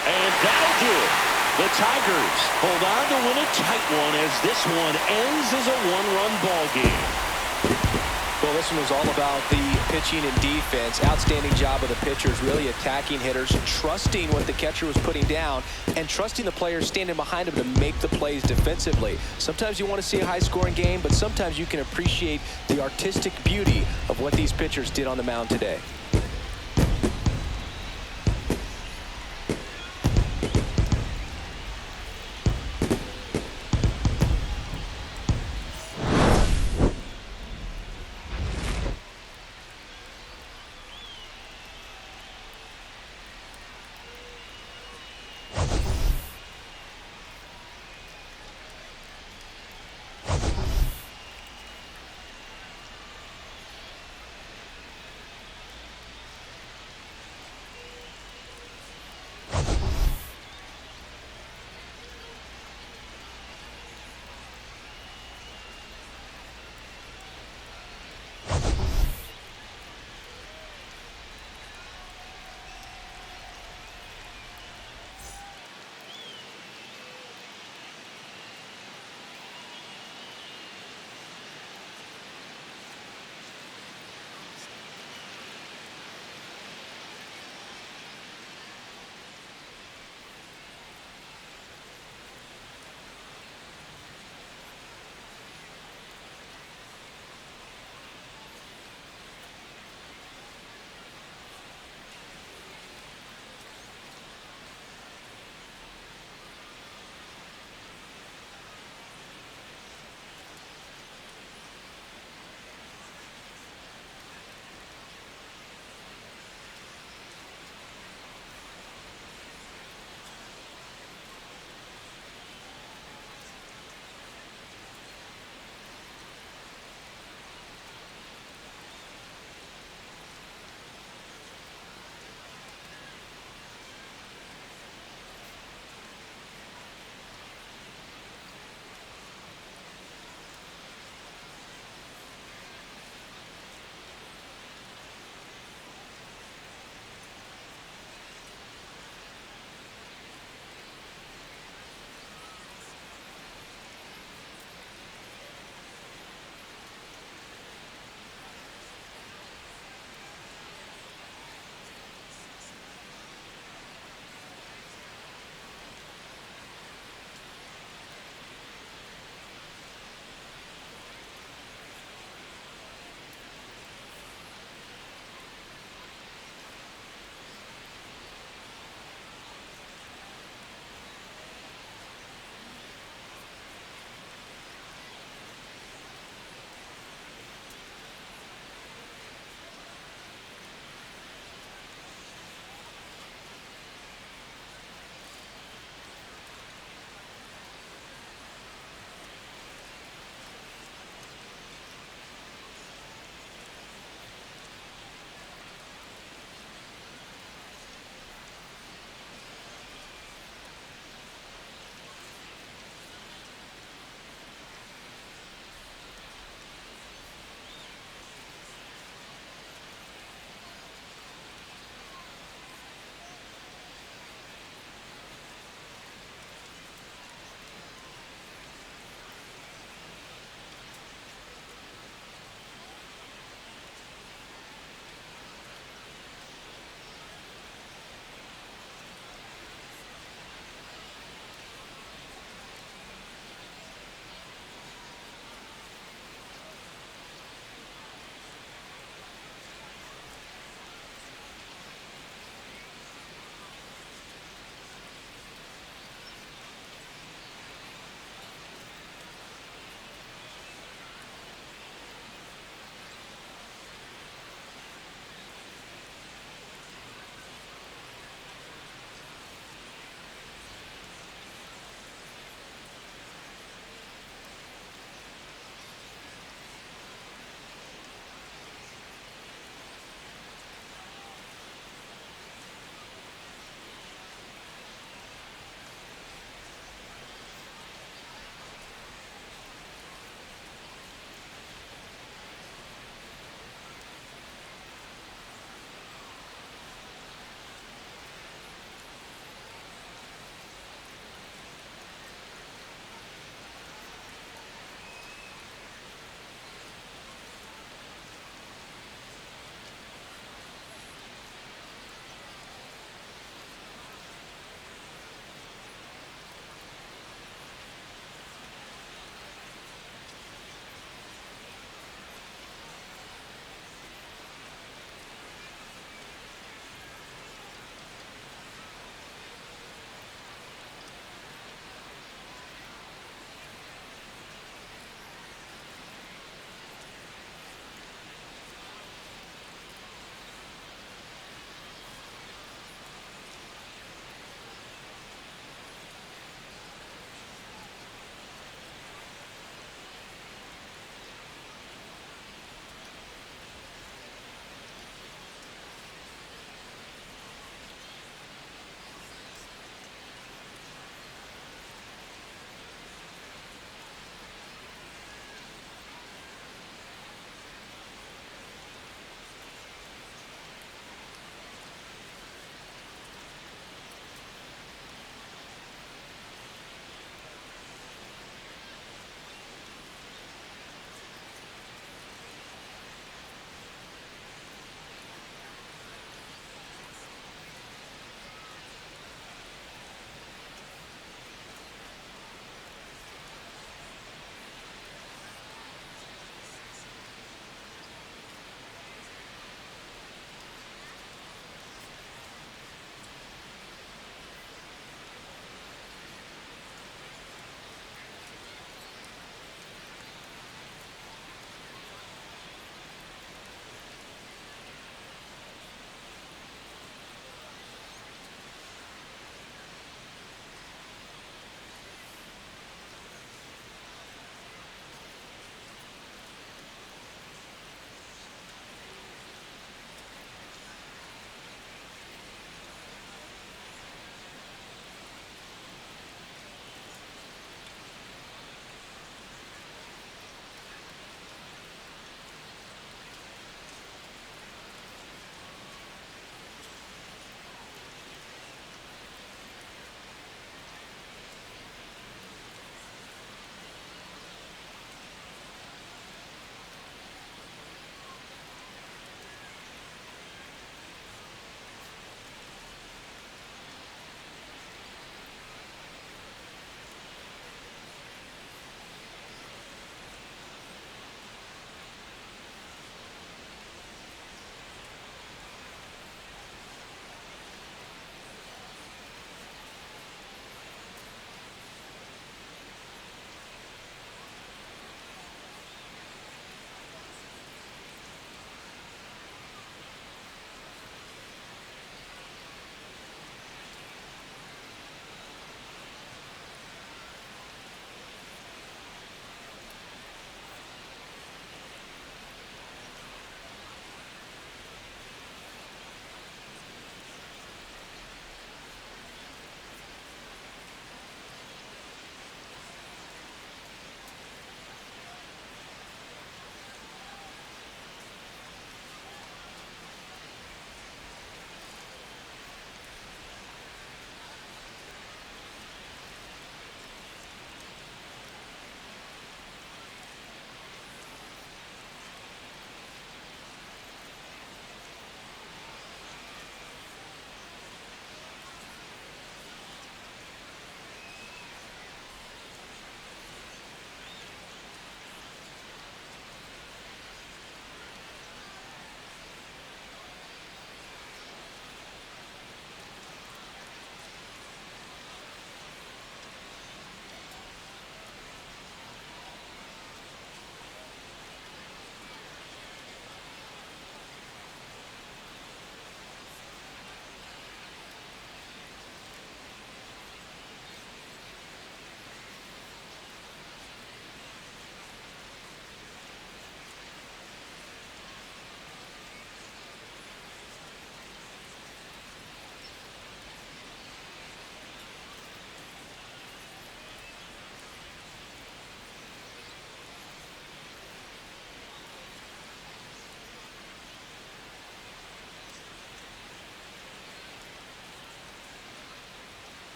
And that'll do it. The Tigers hold on to win a tight one as this one ends as a 1-run ball game. Well, this one was all about the pitching and defense. Outstanding job of the pitchers, really attacking hitters, trusting what the catcher was putting down, and trusting the players standing behind him to make the plays defensively. Sometimes you want to see a high-scoring game, but sometimes you can appreciate the artistic beauty of what these pitchers did on the mound today.